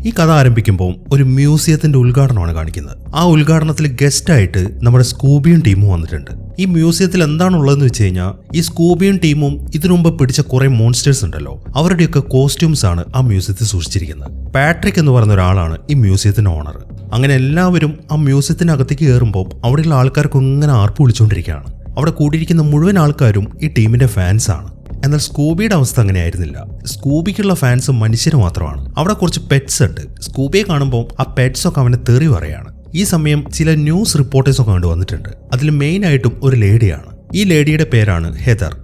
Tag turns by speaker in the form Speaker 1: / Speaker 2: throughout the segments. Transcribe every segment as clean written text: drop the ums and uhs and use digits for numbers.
Speaker 1: ഈ കഥ ആരംഭിക്കുമ്പോൾ ഒരു മ്യൂസിയത്തിന്റെ ഉദ്ഘാടനമാണ് കാണിക്കുന്നത്. ആ ഉദ്ഘാടനത്തിൽ ഗസ്റ്റായിട്ട് നമ്മുടെ സ്കൂബിയും ടീമും വന്നിട്ടുണ്ട്. ഈ മ്യൂസിയത്തിൽ എന്താണുള്ളതെന്ന് വെച്ച് കഴിഞ്ഞാൽ ഈ സ്കൂബിയും ടീമും ഇതിനു മുമ്പ് പിടിച്ച കുറെ മോൺസ്റ്റേഴ്സ് ഉണ്ടല്ലോ, അവരുടെയൊക്കെ കോസ്റ്റ്യൂംസ് ആണ് ആ മ്യൂസിയത്തിൽ സൂക്ഷിച്ചിരിക്കുന്നത്. പാട്രിക് എന്ന് പറയുന്ന ഒരാളാണ് ഈ മ്യൂസിയത്തിന്റെ ഓണർ. അങ്ങനെ എല്ലാവരും ആ മ്യൂസിയത്തിനകത്തേക്ക് കയറുമ്പോൾ അവിടെയുള്ള ആൾക്കാർക്ക് ഇങ്ങനെ ആർപ്പ് വിളിച്ചുകൊണ്ടിരിക്കുകയാണ്. അവിടെ കൂടിയിരിക്കുന്ന മുഴുവൻ ആൾക്കാരും ഈ ടീമിന്റെ ഫാൻസ് ആണ്. എന്നാൽ സ്കൂബിയുടെ അവസ്ഥ അങ്ങനെയായിരുന്നില്ല. സ്കൂബിക്കുള്ള ഫാൻസ് മനുഷ്യർ മാത്രമാണ്. അവിടെ കുറച്ച് പെറ്റ്സ് ഉണ്ട്. സ്കൂബിയെ കാണുമ്പോൾ ആ പെറ്റ്സ് ഒക്കെ അവനെ തെറി പറയാണ്. ഈ സമയം ചില ന്യൂസ് റിപ്പോർട്ടേഴ്സൊക്കെ കണ്ടു വന്നിട്ടുണ്ട്. അതിൽ മെയിൻ ആയിട്ടും ഒരു ലേഡിയാണ്. ഈ ലേഡിയുടെ പേരാണ് ഹെദർ.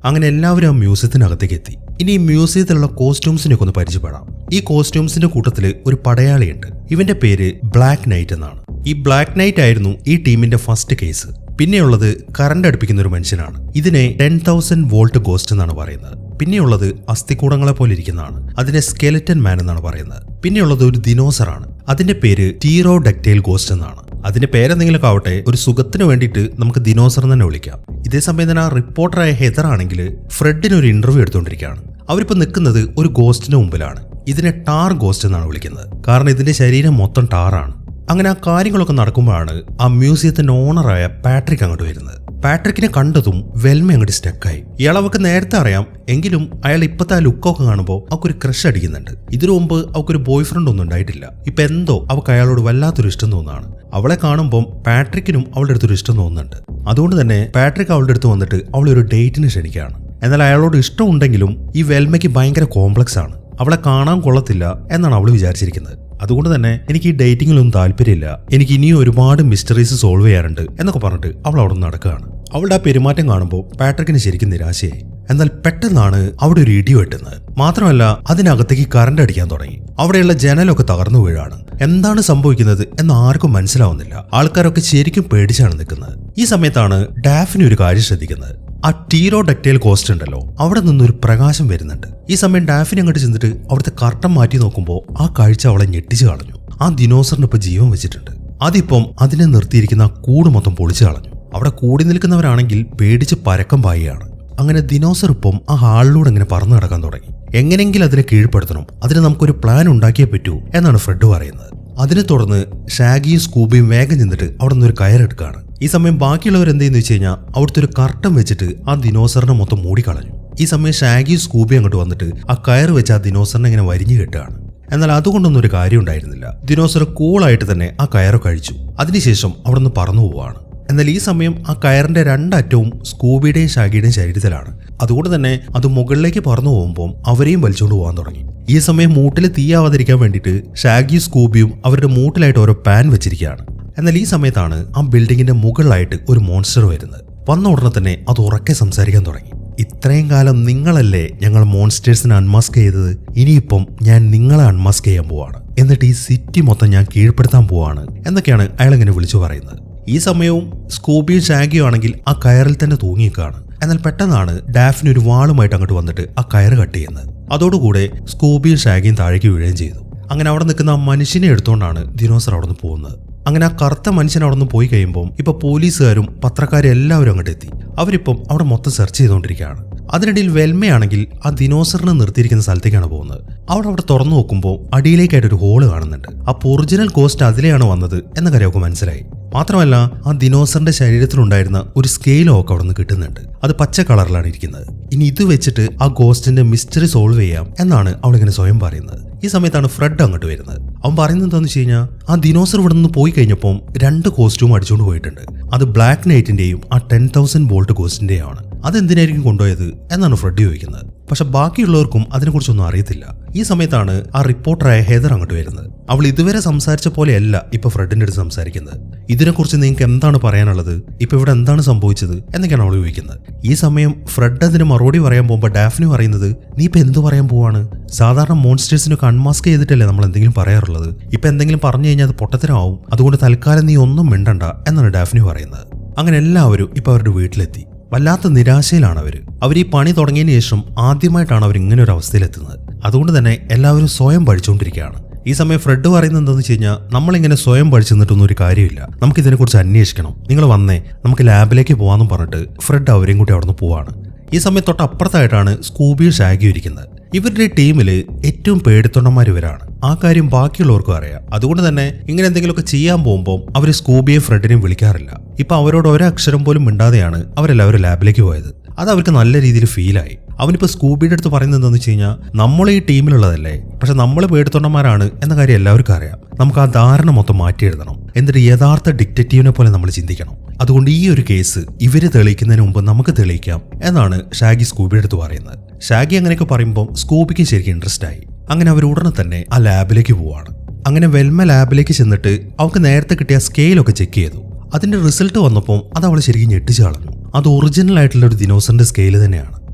Speaker 1: അങ്ങനെ എല്ലാവരും ആ മ്യൂസിയത്തിനകത്തേക്ക് എത്തി. ഇനി ഈ മ്യൂസിയത്തിലുള്ള കോസ്റ്റ്യൂംസിനൊക്കെ ഒന്ന് പരിചയപ്പെടാം. ഈ കോസ്റ്റ്യൂംസിന്റെ കൂട്ടത്തിൽ ഒരു പടയാളിയുണ്ട്. ഇവന്റെ പേര് ബ്ലാക്ക് നൈറ്റ് എന്നാണ്. ഈ ബ്ലാക്ക് നൈറ്റ് ആയിരുന്നു ഈ ടീമിന്റെ ഫസ്റ്റ് കേസ്. പിന്നെയുള്ളത് കറണ്ട് അടുപ്പിക്കുന്ന ഒരു മനുഷ്യനാണ്. ഇതിനെ 10,000 വോൾട്ട് ഗോസ്റ്റ് എന്നാണ് പറയുന്നത്. പിന്നെയുള്ളത് അസ്ഥികൂടങ്ങളെ പോലെ ഇരിക്കുന്നതാണ്. അതിനെ സ്കെലറ്റൻ മാൻ എന്നാണ് പറയുന്നത്. പിന്നെയുള്ളത് ഒരു ദിനോസറാണ്. അതിന്റെ പേര് ടീറോഡക്റ്റൈൽ ഗോസ്റ്റ് എന്നാണ്. അതിന്റെ പേരെന്തെങ്കിലുമൊക്കെ ആവട്ടെ, ഒരു സുഖത്തിന് വേണ്ടിയിട്ട് നമുക്ക് ദിനോസർ തന്നെ വിളിക്കാം. ഇതേസമയം തന്നെ ആ റിപ്പോർട്ടറായ ഹെദർ ആണെങ്കിൽ ഫ്രെഡിന് ഒരു ഇന്റർവ്യൂ എടുത്തുകൊണ്ടിരിക്കുകയാണ്. അവരിപ്പോൾ നിൽക്കുന്നത് ഒരു ഗോസ്റ്റിന് മുമ്പിലാണ്. ഇതിനെ ടാർ ഗോസ്റ്റ് എന്നാണ് വിളിക്കുന്നത്. കാരണം ഇതിന്റെ ശരീരം മൊത്തം ടാറാണ്. അങ്ങനെ ആ കാര്യങ്ങളൊക്കെ നടക്കുമ്പോഴാണ് ആ മ്യൂസിയത്തിന്റെ ഓണറായ പാട്രിക് അങ്ങോട്ട് വരുന്നത്. പാട്രിക്കിനെ കണ്ടതും വെൽമ അങ്ങോട്ട് സ്റ്റക്കായി. ഇയാൾ അവൾക്ക് നേരത്തെ അറിയാം, എങ്കിലും അയാൾ ഇപ്പോഴത്തെ ആ ലുക്കൊക്കെ കാണുമ്പോൾ അവൾക്കൊരു ക്രഷ് അടിക്കുന്നുണ്ട്. ഇതിനു മുമ്പ് അവൾക്കൊരു ബോയ് ഫ്രണ്ട് ഒന്നും ഉണ്ടായിട്ടില്ല. ഇപ്പൊ എന്തോ അവൾക്ക് അയാളോട് വല്ലാത്തൊരു ഇഷ്ടം തോന്നുകയാണ്. അവളെ കാണുമ്പോൾ പാട്രിക്കിനും അവളുടെ അടുത്തൊരു ഇഷ്ടം തോന്നുന്നുണ്ട്. അതുകൊണ്ട് തന്നെ പാട്രിക് അവളുടെ അടുത്ത് വന്നിട്ട് അവളെ ഒരു ഡേറ്റിന് ക്ഷണിക്കുകയാണ്. എന്നാൽ അയാളോട് ഇഷ്ടമുണ്ടെങ്കിലും ഈ വെൽമയ്ക്ക് ഭയങ്കര കോംപ്ലക്സ് ആണ്. അവളെ കാണാൻ കൊള്ളത്തില്ല എന്നാണ് അവൾ വിചാരിച്ചിരിക്കുന്നത്. അതുകൊണ്ട് തന്നെ എനിക്ക് ഈ ഡേറ്റിങ്ങിലൊന്നും താല്പര്യമില്ല, എനിക്ക് ഇനിയും ഒരുപാട് മിസ്റ്ററീസ് സോൾവ് ചെയ്യാറുണ്ട് എന്നൊക്കെ പറഞ്ഞിട്ട് അവൾ അവിടെ നിന്ന് നടക്കുകയാണ്. അവളുടെ ആ പെരുമാറ്റം കാണുമ്പോൾ പാട്രിക്കിന് ശരിക്കും നിരാശയായി. എന്നാൽ പെട്ടെന്നാണ് അവിടെ ഒരു ഇടി വെട്ടുന്നത്. മാത്രമല്ല അതിനകത്തേക്ക് കറണ്ട് അടിക്കാൻ തുടങ്ങി. അവിടെയുള്ള ജനലൊക്കെ തകർന്നു വീഴാണ്. എന്താണ് സംഭവിക്കുന്നത് എന്ന് ആർക്കും മനസ്സിലാവുന്നില്ല. ആൾക്കാരൊക്കെ ശരിക്കും പേടിച്ചാണ് നിൽക്കുന്നത്. ഈ സമയത്താണ് ഡാഫ്നി ഒരു കാര്യം ശ്രദ്ധിക്കുന്നത്. ആ ടീറോഡക്റ്റൈൽ കോസ്റ്റ് ഉണ്ടല്ലോ, അവിടെ നിന്നൊരു പ്രകാശം വരുന്നുണ്ട്. ഈ സമയം ഡാഫിനെ അങ്ങോട്ട് ചെന്നിട്ട് അവിടുത്തെ കർട്ടൻ മാറ്റി നോക്കുമ്പോൾ ആ കാഴ്ച അവളെ ഞെട്ടിച്ചു കളഞ്ഞു. ആ ദിനോസറിന് ഇപ്പൊ ജീവൻ വെച്ചിട്ടുണ്ട്. അതിപ്പം അതിനെ നിർത്തിയിരിക്കുന്ന കൂട് മൊത്തം പൊളിച്ചു കളഞ്ഞു. അവിടെ കൂടി നിൽക്കുന്നവരാണെങ്കിൽ പേടിച്ച് പരക്കം പായുകയാണ്. അങ്ങനെ ദിനോസർ ഇപ്പം ആ ഹാളിലൂടെ ഇങ്ങനെ പറന്നു നടക്കാൻ തുടങ്ങി. എങ്ങനെയെങ്കിലും അതിനെ കീഴ്പ്പെടുത്തണം, അതിന് നമുക്കൊരു പ്ലാൻ ഉണ്ടാക്കിയേ പറ്റൂ എന്നാണ് ഫ്രെഡ് പറയുന്നത്. അതിനെ തുടർന്ന് ഷാഗിയും സ്കൂബിയും വേഗം ചെന്നിട്ട് അവിടെ നിന്നൊരു കയറെടുക്കുകയാണ്. ഈ സമയം ബാക്കിയുള്ളവർ എന്തെന്ന് വെച്ച് കഴിഞ്ഞാൽ അവിടുത്തെ ഒരു കർട്ടൻ വെച്ചിട്ട് ആ ദിനോസറിനെ മൊത്തം മൂടിക്കളഞ്ഞു. ഈ സമയം ഷാഗിയും സ്കൂബിയും അങ്ങോട്ട് വന്നിട്ട് ആ കയറ് വെച്ച് ആ ദിനോസറിനെ ഇങ്ങനെ വരിഞ്ഞു കെട്ടുകയാണ്. എന്നാൽ അതുകൊണ്ടൊന്നും ഒരു കാര്യം ഉണ്ടായിരുന്നില്ല. ദിനോസർ കൂളായിട്ട് തന്നെ ആ കയറ് കഴിച്ചു. അതിനുശേഷം അവിടെ നിന്ന് പറന്നു പോവാണ്. എന്നാൽ ഈ സമയം ആ കയറിന്റെ രണ്ടറ്റവും സ്കൂബിയുടെയും ഷാഗിയുടെയും ശരീരത്തിലാണ്. അതുകൊണ്ട് തന്നെ അത് മുകളിലേക്ക് പറന്നു പോകുമ്പോൾ അവരെയും വലിച്ചുകൊണ്ട് പോകാൻ തുടങ്ങി. ഈ സമയം മൂട്ടിൽ തീയാവാതിരിക്കാൻ വേണ്ടിയിട്ട് ഷാഗിയും സ്കൂബിയും അവരുടെ മൂട്ടിലായിട്ട് ഓരോ പാൻ വെച്ചിരിക്കുകയാണ്. എന്നാൽ ഈ സമയത്താണ് ആ ബിൽഡിങ്ങിന്റെ മുകളിലായിട്ട് ഒരു മോൺസ്റ്റർ വരുന്നത്. വന്ന ഉടനെ തന്നെ അത് ഉറക്കെ സംസാരിക്കാൻ തുടങ്ങി. ഇത്രയും കാലം നിങ്ങളല്ലേ ഞങ്ങൾ മോൺസ്റ്റേഴ്സിനെ അൺമാസ്ക് ചെയ്തത്, ഇനിയിപ്പം ഞാൻ നിങ്ങളെ അൺമാസ്ക് ചെയ്യാൻ പോവാണ്, എന്നിട്ട് ഈ സിറ്റി മൊത്തം ഞാൻ കീഴ്പ്പെടുത്താൻ പോവാണ് എന്നൊക്കെയാണ് അയാൾ ഇങ്ങനെ വിളിച്ചു പറയുന്നത്. ഈ സമയവും സ്കൂബിയും ഷാഗിയും ആണെങ്കിൽ ആ കയറിൽ തന്നെ തൂങ്ങിക്കാണ്. എന്നാൽ പെട്ടെന്നാണ് ഡാഫ്നി ഒരു വാളുമായിട്ട് അങ്ങോട്ട് വന്നിട്ട് ആ കയറ് കട്ട് ചെയ്യുന്നത്. അതോടുകൂടെ സ്കൂബിയും ഷാഗിയും താഴേക്ക് വീഴുകയും ചെയ്തു. അങ്ങനെ അവിടെ നിൽക്കുന്ന ആ മനുഷ്യനെ എടുത്തുകൊണ്ടാണ് ദിനോസർ അവിടെ നിന്ന് പോകുന്നത്. അങ്ങനെ ആ കറുത്ത മനുഷ്യൻ അവിടെ നിന്ന് പോയി കഴിയുമ്പോൾ ഇപ്പൊ പോലീസുകാരും പത്രക്കാരും എല്ലാവരും അങ്ങോട്ട് എത്തി. അവരിപ്പം അവിടെ മൊത്തം സെർച്ച് ചെയ്തുകൊണ്ടിരിക്കുകയാണ്. അതിനിടയിൽ വെൽമയാണെങ്കിൽ ആ ദിനോസറിനെ നിർത്തിയിരിക്കുന്ന സ്ഥലത്തേക്കാണ് പോകുന്നത്. അവിടെ തുറന്നു നോക്കുമ്പോൾ അടിയിലേക്കായിട്ട് ഒരു ഹോള് കാണുന്നുണ്ട്. ആ ഒറിജിനൽ ഗോസ്റ്റ് അതിലെയാണ് വന്നത് എന്ന കാര്യം അവർക്ക് മനസ്സിലായി. മാത്രമല്ല ആ ദിനോസറിന്റെ ശരീരത്തിലുണ്ടായിരുന്ന ഒരു സ്കെയിലും ഒക്കെ അവിടെ നിന്ന് കിട്ടുന്നുണ്ട്. അത് പച്ച കളറിലാണ് ഇരിക്കുന്നത്. ഇനി ഇത് വെച്ചിട്ട് ആ ഗോസ്റ്റിന്റെ മിസ്റ്ററി സോൾവ് ചെയ്യാം എന്നാണ് അവളിങ്ങനെ സ്വയം പറയുന്നത്. ഈ സമയത്താണ് ഫ്രെഡ് അങ്ങോട്ട് വരുന്നത്. അവൻ പറയുന്നത് എന്താണെന്ന് വെച്ച് കഴിഞ്ഞാൽ ആ ദിനോസർ ഇവിടെ നിന്ന് പോയി കഴിഞ്ഞപ്പോൾ 2 കോസ്റ്റ്യൂം അടിച്ചുകൊണ്ട് പോയിട്ടുണ്ട്. അത് ബ്ലാക്ക് നൈറ്റിന്റെയും ആ 10,000 വോൾട്ട് ഗോസ്റ്റിന്റെയും ആണ്. അതെന്തിനായിരിക്കും കൊണ്ടുപോയത് എന്നാണ് ഫ്രെഡ് ചോദിക്കുന്നത്. പക്ഷെ ബാക്കിയുള്ളവർക്കും അതിനെക്കുറിച്ചൊന്നും അറിയത്തില്ല. ഈ സമയത്താണ് ആ റിപ്പോർട്ടറായ ഹെദർ അങ്ങോട്ട് വരുന്നത്. അവൾ ഇതുവരെ സംസാരിച്ച പോലെയല്ല ഇപ്പൊ ഫ്രെഡിന്റെ അടുത്ത് സംസാരിക്കുന്നത്. ഇതിനെക്കുറിച്ച് നിങ്ങൾക്ക് എന്താണ് പറയാനുള്ളത്, ഇപ്പൊ ഇവിടെ എന്താണ് സംഭവിച്ചത് എന്നൊക്കെയാണ് അവൾ ചോദിക്കുന്നത്. ഈ സമയം ഫ്രെഡ് അതിന് മറുപടി പറയാൻ പോകുമ്പോൾ ഡാഫ്നി പറയുന്നത്, നീ ഇപ്പൊ എന്ത് പറയാൻ പോവാണ്, സാധാരണ മോൺസ്റ്റേഴ്സിനൊക്കെ അൺമാസ്ക് ചെയ്തിട്ടല്ലേ നമ്മൾ എന്തെങ്കിലും പറയാറുള്ളത്, ഇപ്പൊ എന്തെങ്കിലും പറഞ്ഞു കഴിഞ്ഞാൽ അത് പൊട്ടത്തരമാവും, അതുകൊണ്ട് തൽക്കാലം നീ ഒന്നും മിണ്ടണ്ട എന്നാണ് ഡാഫ്നി പറയുന്നത്. അങ്ങനെ എല്ലാവരും ഇപ്പൊ അവരുടെ വീട്ടിലെത്തി. വല്ലാത്ത നിരാശയിലാണ് അവർ ഈ പണി തുടങ്ങിയതിന് ശേഷം ആദ്യമായിട്ടാണ് അവർ ഇങ്ങനെ ഒരു അവസ്ഥയിലെത്തുന്നത്. അതുകൊണ്ട് തന്നെ എല്ലാവരും സ്വയം പഠിച്ചുകൊണ്ടിരിക്കുകയാണ്. ഈ സമയം ഫ്രെഡ് പറയുന്നത് എന്താണെന്ന് വെച്ച് കഴിഞ്ഞാൽ, നമ്മളിങ്ങനെ സ്വയം പഠിച്ചു നിന്നിട്ടൊന്നും ഒരു കാര്യമില്ല, നമുക്കിതിനെക്കുറിച്ച് അന്വേഷിക്കണം, നിങ്ങൾ വന്നേ നമുക്ക് ലാബിലേക്ക് പോകാമെന്നും പറഞ്ഞിട്ട് ഫ്രെഡ് അവരെയും കൂട്ടി അവിടെ നിന്ന് പോവാണ്. ഈ സമയത്ത് തൊട്ട് അപ്പുറത്തായിട്ടാണ് സ്കൂബിയും ഷാഗിയും ഇരിക്കുന്നത്. ഇവരുടെ ടീമില് ഏറ്റവും പേടിത്തൊണ്ടന്മാർ ഇവരാണ്. ആ കാര്യം ബാക്കിയുള്ളവർക്കും അറിയാം. അതുകൊണ്ട് തന്നെ ഇങ്ങനെ എന്തെങ്കിലുമൊക്കെ ചെയ്യാൻ പോകുമ്പോൾ അവർ സ്കൂബിയെ ഫ്രെഡിനെയും വിളിക്കാറില്ല. ഇപ്പൊ അവരോട് ഒരക്ഷരം പോലും മിണ്ടാതെയാണ് അവരെല്ലാവരും ലാബിലേക്ക് പോയത്. അത് അവർക്ക് നല്ല രീതിയിൽ ഫീലായി. അവനിപ്പോ സ്കൂബിയുടെ അടുത്ത് പറയുന്നത് എന്താണെന്ന് വെച്ച് കഴിഞ്ഞാൽ, നമ്മൾ ഈ ടീമിലുള്ളതല്ലേ, പക്ഷെ നമ്മൾ പേടിത്തൊണ്ടന്മാരാണ് എന്ന കാര്യം എല്ലാവർക്കും അറിയാം. നമുക്ക് ആ ധാരണ മൊത്തം മാറ്റി എഴുതണം. എന്നിട്ട് യഥാർത്ഥ ഡിറ്റക്റ്റീവിനെ പോലെ നമ്മൾ ചിന്തിക്കണം. അതുകൊണ്ട് ഈ ഒരു കേസ് ഇവര് തെളിയിക്കുന്നതിന് മുമ്പ് നമുക്ക് തെളിയിക്കാം എന്നാണ് ഷാഗി സ്കൂബിയുടെ അടുത്ത് പറയുന്നത്. ഷാഗി അങ്ങനെയൊക്കെ പറയുമ്പോൾ സ്കൂബിക്ക് ശരിക്കും ഇൻട്രസ്റ്റ് ആയി. അങ്ങനെ അവർ ഉടനെ തന്നെ ആ ലാബിലേക്ക് പോവാണ്. അങ്ങനെ വെൽമ ലാബിലേക്ക് ചെന്നിട്ട് അവൾക്ക് നേരത്തെ കിട്ടിയ സ്കെയിലൊക്കെ ചെക്ക് ചെയ്തു. അതിന്റെ റിസൾട്ട് വന്നപ്പോൾ അത് അവൾ ശരിക്കും ഞെട്ടിച്ചു കളഞ്ഞു. അത് ഒറിജിനൽ ആയിട്ടുള്ള ഒരു ദിനോസറിന്റെ സ്കെയിൽ തന്നെയാണ്.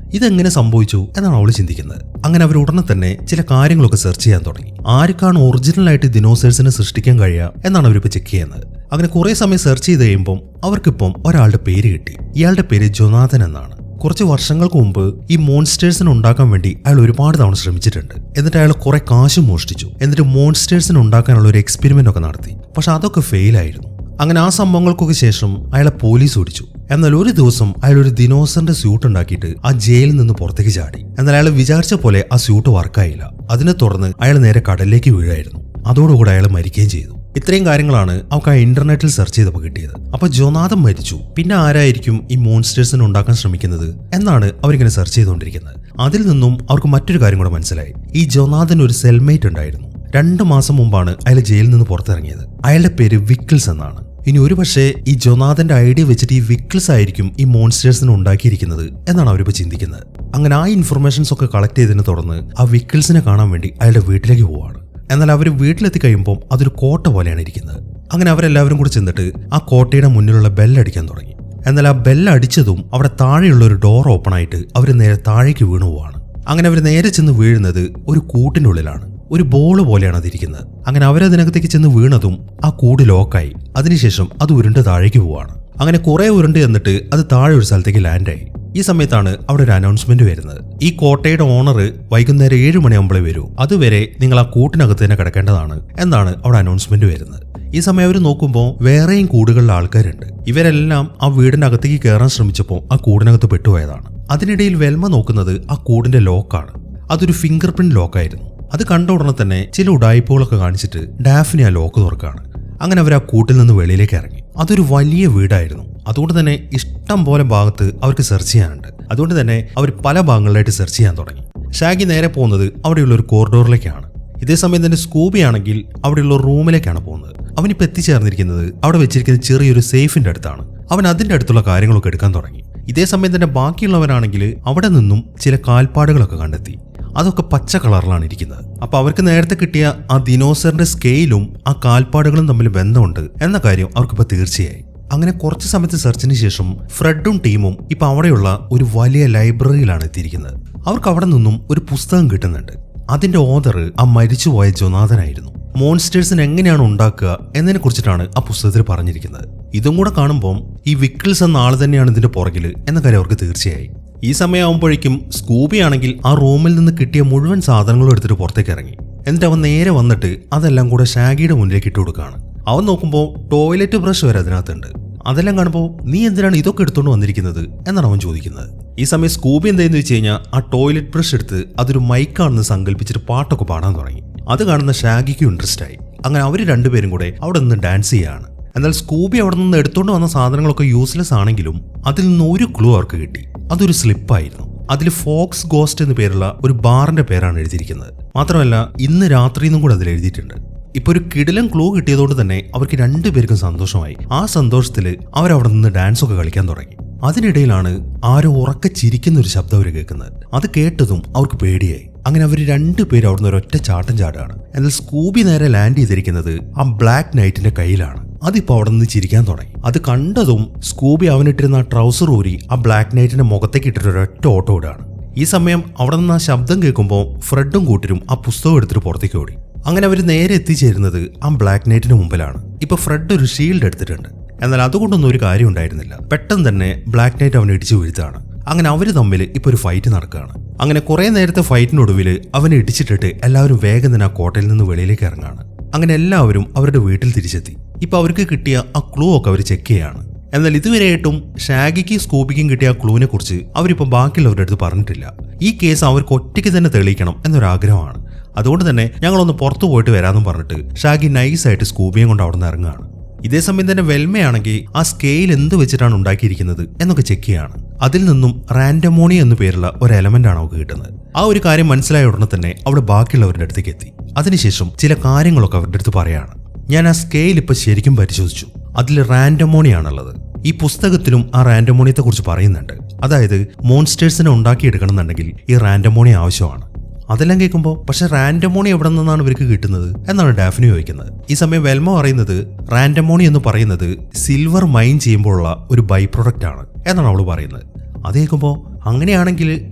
Speaker 1: ഇതെങ്ങനെ സംഭവിച്ചു എന്നാണ് അവൾ ചിന്തിക്കുന്നത്. അങ്ങനെ അവർ ഉടനെ തന്നെ ചില കാര്യങ്ങളൊക്കെ സെർച്ച് ചെയ്യാൻ തുടങ്ങി. ആർക്കാണ് ഒറിജിനൽ ആയിട്ട് ദിനോസേഴ്സിനെ സൃഷ്ടിക്കാൻ കഴിയുക എന്നാണ് അവരിപ്പോൾ ചെക്ക് ചെയ്യുന്നത്. അങ്ങനെ കുറെ സമയം സെർച്ച് ചെയ്ത് കഴിയുമ്പോൾ അവർക്കിപ്പം ഒരാളുടെ പേര് കിട്ടി. ഇയാളുടെ പേര് ജൊനാഥൻ എന്നാണ്. കുറച്ച് വർഷങ്ങൾക്ക് മുമ്പ് ഈ മോൺസ്റ്റേഴ്സിനെ ഉണ്ടാക്കാൻ വേണ്ടി അയാൾ ഒരുപാട് തവണ ശ്രമിച്ചിട്ടുണ്ട്. എന്നിട്ട് അയാൾ കുറെ കാശ് മോഷ്ടിച്ചു. എന്നിട്ട് മോൺസ്റ്റേഴ്സിനെ ഉണ്ടാക്കാനുള്ള ഒരു എക്സ്പെരിമെന്റ് ഒക്കെ നടത്തി. പക്ഷെ അതൊക്കെ ഫെയിൽ ആയിരുന്നു. അങ്ങനെ ആ സംഭവങ്ങൾക്കൊക്കെ ശേഷം അയാളെ പോലീസ് ഓടിച്ചു. എന്നാൽ ഒരു ദിവസം അയാൾ ഒരു ദിനോസറിന്റെ സ്യൂട്ട് ഉണ്ടാക്കിയിട്ട് ആ ജയിലിൽ നിന്ന് പുറത്തേക്ക് ചാടി. എന്നാൽ അയാൾ വിചാരിച്ച പോലെ ആ സ്യൂട്ട് വർക്കായില്ല. അതിനെ തുടർന്ന് അയാൾ നേരെ കടലിലേക്ക് വീഴായിരുന്നു. അതോടുകൂടെ അയാൾ മരിക്കുകയും ചെയ്തു. ഇത്രയും കാര്യങ്ങളാണ് അവർക്ക് ആ ഇന്റർനെറ്റിൽ സെർച്ച് ചെയ്തപ്പോൾ കിട്ടിയത്. അപ്പൊ ജൊനാഥൻ മരിച്ചു. പിന്നെ ആരായിരിക്കും ഈ മോൺസ്റ്റേഴ്സിനെ ഉണ്ടാക്കാൻ ശ്രമിക്കുന്നത് എന്നാണ് അവരിങ്ങനെ സെർച്ച് ചെയ്തുകൊണ്ടിരിക്കുന്നത്. അതിൽ നിന്നും അവർക്ക് മറ്റൊരു കാര്യം കൂടെ മനസ്സിലായി. ഈ ജൊനാഥൻ ഒരു സെൽമേറ്റ് ഉണ്ടായിരുന്നു. 2 മാസം മുമ്പാണ് അയാൾ ജയിലിൽ നിന്ന് പുറത്തിറങ്ങിയത്. അയാളുടെ പേര് വിക്കിൾസ് എന്നാണ്. ഇനി ഒരു പക്ഷേ ഈ ജൊനാഥന്റെ ഐഡിയ വെച്ചിട്ട് ഈ വിക്കിൾസ് ആയിരിക്കും ഈ മോൺസ്റ്റേഴ്സിനെ ഉണ്ടാക്കിയിരിക്കുന്നത് എന്നാണ് അവരിപ്പോൾ ചിന്തിക്കുന്നത്. അങ്ങനെ ആ ഇൻഫർമേഷൻസ് ഒക്കെ കളക്ട് ചെയ്തതിനെ തുടർന്ന് ആ വിക്കിൾസിനെ കാണാൻ വേണ്ടി അയാളുടെ വീട്ടിലേക്ക് പോവാണ്. എന്നാൽ അവർ വീട്ടിലെത്തി കഴിയുമ്പോൾ അതൊരു കോട്ട പോലെയാണ് ഇരിക്കുന്നത്. അങ്ങനെ അവരെല്ലാവരും കൂടി ചെന്നിട്ട് ആ കോട്ടയുടെ മുന്നിലുള്ള ബെല്ലടിക്കാൻ തുടങ്ങി. എന്നാൽ ആ ബെല്ലടിച്ചതും അവിടെ താഴെയുള്ള ഒരു ഡോർ ഓപ്പൺ ആയിട്ട് അവർ നേരെ താഴേക്ക് വീണു പോവാണ്. അങ്ങനെ അവർ നേരെ ചെന്ന് വീഴുന്നത് ഒരു കൂട്ടിനുള്ളിലാണ്. ഒരു ബോള് പോലെയാണ് അതിരിക്കുന്നത്. അങ്ങനെ അവരതിനകത്തേക്ക് ചെന്ന് വീണതും ആ കൂട് ലോക്കായി. അതിനുശേഷം അത് ഉരുണ്ട് താഴേക്ക് പോവാണ്. അങ്ങനെ കുറെ ഉരുണ്ട് എന്നിട്ട് അത് താഴെ ഒരു സ്ഥലത്തേക്ക് ലാൻഡായി. ഈ സമയത്താണ് അവിടെ ഒരു അനൗൺസ്മെന്റ് വരുന്നത്. ഈ കോട്ടയുടെ ഓണർ വൈകുന്നേരം 7 മണിയാകുമ്പോഴേ വരൂ. അതുവരെ നിങ്ങൾ ആ കൂട്ടിനകത്ത് തന്നെ കിടക്കേണ്ടതാണ് എന്നാണ് അവിടെ അനൗൺസ്മെന്റ് വരുന്നത്. ഈ സമയം അവർ നോക്കുമ്പോൾ വേറെയും കൂടുകളിലെ ആൾക്കാരുണ്ട്. ഇവരെല്ലാം ആ വീടിനകത്തേക്ക് കയറാൻ ശ്രമിച്ചപ്പോൾ ആ കൂടിനകത്ത് പെട്ടുപോയതാണ്. അതിനിടയിൽ വെൽമ നോക്കുന്നത് ആ കൂടിന്റെ ലോക്കാണ്. അതൊരു ഫിംഗർ പ്രിന്റ് ലോക്കായിരുന്നു. അത് കണ്ട ഉടനെ തന്നെ ചില ഉടായ്പകളൊക്കെ കാണിച്ചിട്ട് ഡാഫ്നി ആ ലോക്ക് തുറക്കാണ്. അങ്ങനെ അവർ ആ കൂട്ടിൽ നിന്ന് വെളിയിലേക്ക് ഇറങ്ങി. അതൊരു വലിയ വീടായിരുന്നു. അതുകൊണ്ട് തന്നെ ഇഷ്ടം പോലെ ഭാഗത്ത് അവർക്ക് സെർച്ച് ചെയ്യാനുണ്ട്. അതുകൊണ്ട് തന്നെ അവർ പല ഭാഗങ്ങളിലായിട്ട് സെർച്ച് ചെയ്യാൻ തുടങ്ങി. ഷാഗി നേരെ പോകുന്നത് അവിടെയുള്ള ഒരു കോറിഡോറിലേക്കാണ്. ഇതേസമയം തന്നെ സ്കൂബി ആണെങ്കിൽ അവിടെയുള്ള റൂമിലേക്കാണ് പോകുന്നത്. അവനിപ്പോൾ എത്തിച്ചേർന്നിരിക്കുന്നത് അവിടെ വെച്ചിരിക്കുന്ന ചെറിയൊരു സേഫിന്റെ അടുത്താണ്. അവൻ അതിന്റെ അടുത്തുള്ള കാര്യങ്ങളൊക്കെ എടുക്കാൻ തുടങ്ങി. ഇതേസമയം തന്നെ ബാക്കിയുള്ളവരാണെങ്കിൽ അവിടെ നിന്നും ചില കാൽപ്പാടുകളൊക്കെ കണ്ടെത്തി. അതൊക്കെ പച്ച കളറിലാണ് ഇരിക്കുന്നത്. അപ്പൊ അവർക്ക് നേരത്തെ കിട്ടിയ ആ ദിനോസറിന്റെ സ്കെയിലും ആ കാൽപ്പാടുകളും തമ്മിൽ ബന്ധമുണ്ട് എന്ന കാര്യം അവർക്കിപ്പോൾ തീർച്ചയായി. അങ്ങനെ കുറച്ച് സമയത്ത് സെർച്ചിന് ശേഷം ഫ്രെഡും ടീമും ഇപ്പൊ അവിടെയുള്ള ഒരു വലിയ ലൈബ്രറിയിലാണ് എത്തിയിരിക്കുന്നത്. അവർക്ക് അവിടെ നിന്നും ഒരു പുസ്തകം കിട്ടുന്നുണ്ട്. അതിന്റെ ഓതർ ആ മരിച്ചുപോയ ജൊനാഥനായിരുന്നു. മോൺസ്റ്റേഴ്സിനെ എങ്ങനെയാണ് ഉണ്ടാക്കുക എന്നതിനെ കുറിച്ചിട്ടാണ് ആ പുസ്തകത്തിൽ പറഞ്ഞിരിക്കുന്നത്. ഇതും കൂടെ കാണുമ്പോൾ ഈ വിക്കിൾസ് എന്ന ആൾ തന്നെയാണ് ഇതിന്റെ പുറകില് എന്ന കാര്യം അവർക്ക് തീർച്ചയായി. ഈ സമയമാകുമ്പോഴേക്കും സ്കൂബി ആണെങ്കിൽ ആ റൂമിൽ നിന്ന് കിട്ടിയ മുഴുവൻ സാധനങ്ങളും എടുത്തിട്ട് പുറത്തേക്ക് ഇറങ്ങി. എന്നിട്ട് അവൻ നേരെ വന്നിട്ട് അതെല്ലാം കൂടെ ഷാഗിയുടെ മുന്നിലേക്ക് ഇട്ട് കൊടുക്കുകയാണ്. അവൻ നോക്കുമ്പോൾ ടോയ്ലറ്റ് ബ്രഷ് വരെ അതിനകത്തുണ്ട്. അതെല്ലാം കാണുമ്പോൾ നീ എന്തിനാണ് ഇതൊക്കെ എടുത്തുകൊണ്ട് വന്നിരിക്കുന്നത് എന്നാണ് അവൻ ചോദിക്കുന്നത്. ഈ സമയം സ്കൂബി എന്തായെന്ന് വെച്ച് കഴിഞ്ഞാൽ ആ ടോയ്ലറ്റ് ബ്രഷ് എടുത്ത് അതൊരു മൈക്കാണെന്ന് സങ്കല്പിച്ചിട്ട് പാട്ടൊക്കെ പാടാൻ തുടങ്ങി. അത് കാണുന്ന ഷാഗിക്ക് ഇൻട്രസ്റ്റ് ആയി. അങ്ങനെ അവർ രണ്ടുപേരും കൂടെ അവിടെ നിന്ന് ഡാൻസ് ചെയ്യാണ്. എന്നാൽ സ്കൂബി അവിടെ നിന്ന് എടുത്തുകൊണ്ട് വന്ന സാധനങ്ങളൊക്കെ യൂസ്ലെസ് ആണെങ്കിലും അതിൽ നിന്ന് ഒരു ക്ലൂ അവർക്ക് കിട്ടി. അതൊരു സ്ലിപ്പായിരുന്നു. അതിൽ ഫോക്സ് ഗോസ്റ്റ് എന്ന പേരുള്ള ഒരു ബാറിന്റെ പേരാണ് എഴുതിയിരിക്കുന്നത്. മാത്രമല്ല ഇന്ന് രാത്രിയെന്നും കൂടെ അതിൽ എഴുതിയിട്ടുണ്ട്. ഇപ്പൊ ഒരു കിടിലൻ ക്ലൂ കിട്ടിയതുകൊണ്ട് തന്നെ അവർക്ക് രണ്ടുപേർക്കും സന്തോഷമായി. ആ സന്തോഷത്തിൽ അവരവിടെ നിന്ന് ഡാൻസ് ഒക്കെ കളിക്കാൻ തുടങ്ങി. അതിനിടയിലാണ് ആരോ ഉറക്കെ ചിരിക്കുന്ന ഒരു ശബ്ദം അവർ കേൾക്കുന്നത്. അത് കേട്ടതും അവർക്ക് പേടിയായി. അങ്ങനെ അവർ രണ്ടുപേരും അവിടുന്ന് ഒരൊറ്റ ചാട്ടം ചാടുകയാണ്. എന്നാൽ സ്കൂബി നേരെ ലാൻഡ് ചെയ്തിരിക്കുന്നത് ആ ബ്ലാക്ക് നൈറ്റിന്റെ കയ്യിലാണ്. അതിപ്പോ അവിടെ നിന്ന് ചിരിക്കാൻ തുടങ്ങി. അത് കണ്ടതും സ്കൂബി അവനിട്ടിരുന്ന ആ ട്രൗസർ ഊരി ആ ബ്ലാക്ക് നൈറ്റിന്റെ മുഖത്തേക്ക് ഇട്ടിട്ട് ഒരൊറ്റ ഓട്ടം ഓടുകയാണ്. ഈ സമയം അവിടെ നിന്ന് ആ ശബ്ദം കേൾക്കുമ്പോൾ ഫ്രെഡും കൂട്ടരും ആ പുസ്തകം എടുത്തിട്ട് പുറത്തേക്ക് ഓടി. അങ്ങനെ അവർ നേരെ എത്തിച്ചേരുന്നത് ആ ബ്ലാക്ക് നൈറ്റിന് മുമ്പിലാണ്. ഇപ്പൊ ഫ്രെഡ് ഒരു ഷീൽഡ് എടുത്തിട്ടുണ്ട്. എന്നാൽ അതുകൊണ്ടൊന്നും ഒരു കാര്യം ഉണ്ടായിരുന്നില്ല. പെട്ടെന്ന് തന്നെ ബ്ലാക്ക് നൈറ്റ് അവനെ ഇടിച്ചു വീഴ്ത്താണ്. അങ്ങനെ അവര് തമ്മിൽ ഇപ്പൊ ഒരു ഫൈറ്റ് നടക്കുകയാണ്. അങ്ങനെ കുറെ നേരത്തെ ഫൈറ്റിനൊടുവിൽ അവനെ ഇടിച്ചിട്ടിട്ട് എല്ലാവരും വേഗം തന്നെ ആ കോട്ടയിൽ നിന്ന് വെളിയിലേക്ക് ഇറങ്ങാണ്. അങ്ങനെ എല്ലാവരും അവരുടെ വീട്ടിൽ തിരിച്ചെത്തി. ഇപ്പൊ അവർക്ക് കിട്ടിയ ആ ക്ലൂ ഒക്കെ അവർ ചെക്ക് ചെയ്യാണ്. എന്നാൽ ഇതുവരെയായിട്ടും ഷാഗിക്കും സ്കൂബിക്കും കിട്ടിയ ആ ക്ലൂവിനെ കുറിച്ച് അവരിപ്പോൾ ബാക്കിയുള്ളവരുടെ അടുത്ത് പറഞ്ഞിട്ടില്ല. ഈ കേസ് അവർക്ക് ഒറ്റയ്ക്ക് തന്നെ തെളിയിക്കണം എന്നൊരാഗ്രഹമാണ്. അതുകൊണ്ട് തന്നെ ഞങ്ങളൊന്ന് പുറത്തു പോയിട്ട് വരാമെന്നും പറഞ്ഞിട്ട് ഷാഗി നൈസായിട്ട് സ്കൂബിയും കൊണ്ട് അവിടെ നിന്ന് ഇറങ്ങുകയാണ്. ഇതേസമയം തന്നെ വെൽമയാണെങ്കിൽ ആ സ്കെയിൽ എന്ത് വെച്ചിട്ടാണ് ഉണ്ടാക്കിയിരിക്കുന്നത് എന്നൊക്കെ ചെക്ക് ചെയ്യാണ്. അതിൽ നിന്നും റാൻഡമോണി എന്നു പേരുള്ള ഒരു എലമെന്റ് ആണ് അവൾക്ക് കിട്ടുന്നത്. ആ ഒരു കാര്യം മനസ്സിലായ ഉടനെ തന്നെ അവിടെ ബാക്കിയുള്ളവരുടെ അടുത്തേക്ക് എത്തി. അതിനുശേഷം ചില കാര്യങ്ങളൊക്കെ അവരുടെ അടുത്ത് പറയാണ്. ഞാൻ ആ സ്കെയിൽ ഇപ്പൊ ശരിക്കും പരിശോധിച്ചു. അതിൽ റാൻഡമോണിയാണുള്ളത്. ഈ പുസ്തകത്തിലും ആ റാൻഡമോണിയത്തെ കുറിച്ച് പറയുന്നുണ്ട്. അതായത് മോൺസ്റ്റേഴ്സിനെ ഉണ്ടാക്കിയെടുക്കണമെന്നുണ്ടെങ്കിൽ ഈ റാൻഡമോണി ആവശ്യമാണ്. അതെല്ലാം കേൾക്കുമ്പോൾ പക്ഷെ റാൻഡമോണി എവിടെ നിന്നാണ് ഇവർക്ക് കിട്ടുന്നത് എന്നാണ് ഡാഫ്നി ചോദിക്കുന്നത്. ഈ സമയം വെൽമ പറയുന്നത് റാൻഡമോണി എന്ന് പറയുന്നത് സിൽവർ മൈൻ ചെയ്യുമ്പോഴുള്ള ഒരു ബൈ പ്രൊഡക്റ്റ് ആണ് എന്നാണ് അവൾ പറയുന്നത്. അത് കേൾക്കുമ്പോൾ അങ്ങനെയാണെങ്കിൽ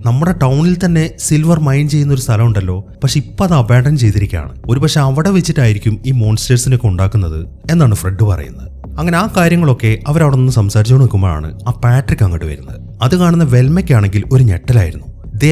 Speaker 1: നമ്മുടെ ടൗണിൽ തന്നെ സിൽവർ മൈൻ ചെയ്യുന്ന ഒരു സ്ഥലം ഉണ്ടല്ലോ, പക്ഷെ ഇപ്പം അത് അബാൻഡൻ ചെയ്തിരിക്കുകയാണ്. ഒരു പക്ഷെ അവിടെ വെച്ചിട്ടായിരിക്കും ഈ മോൺസ്റ്റേഴ്സിനൊക്കെ ഉണ്ടാക്കുന്നത് എന്നാണ് ഫ്രെഡ് പറയുന്നത്. അങ്ങനെ ആ കാര്യങ്ങളൊക്കെ അവരവിടെ നിന്ന് സംസാരിച്ചുകൊണ്ട് നിൽക്കുമ്പോഴാണ് ആ പാട്രിക് അങ്ങോട്ട് വരുന്നത്. അത് കാണുന്ന വെൽമയ്ക്കാണെങ്കിൽ ഒരു ഞെട്ടലായിരുന്നു.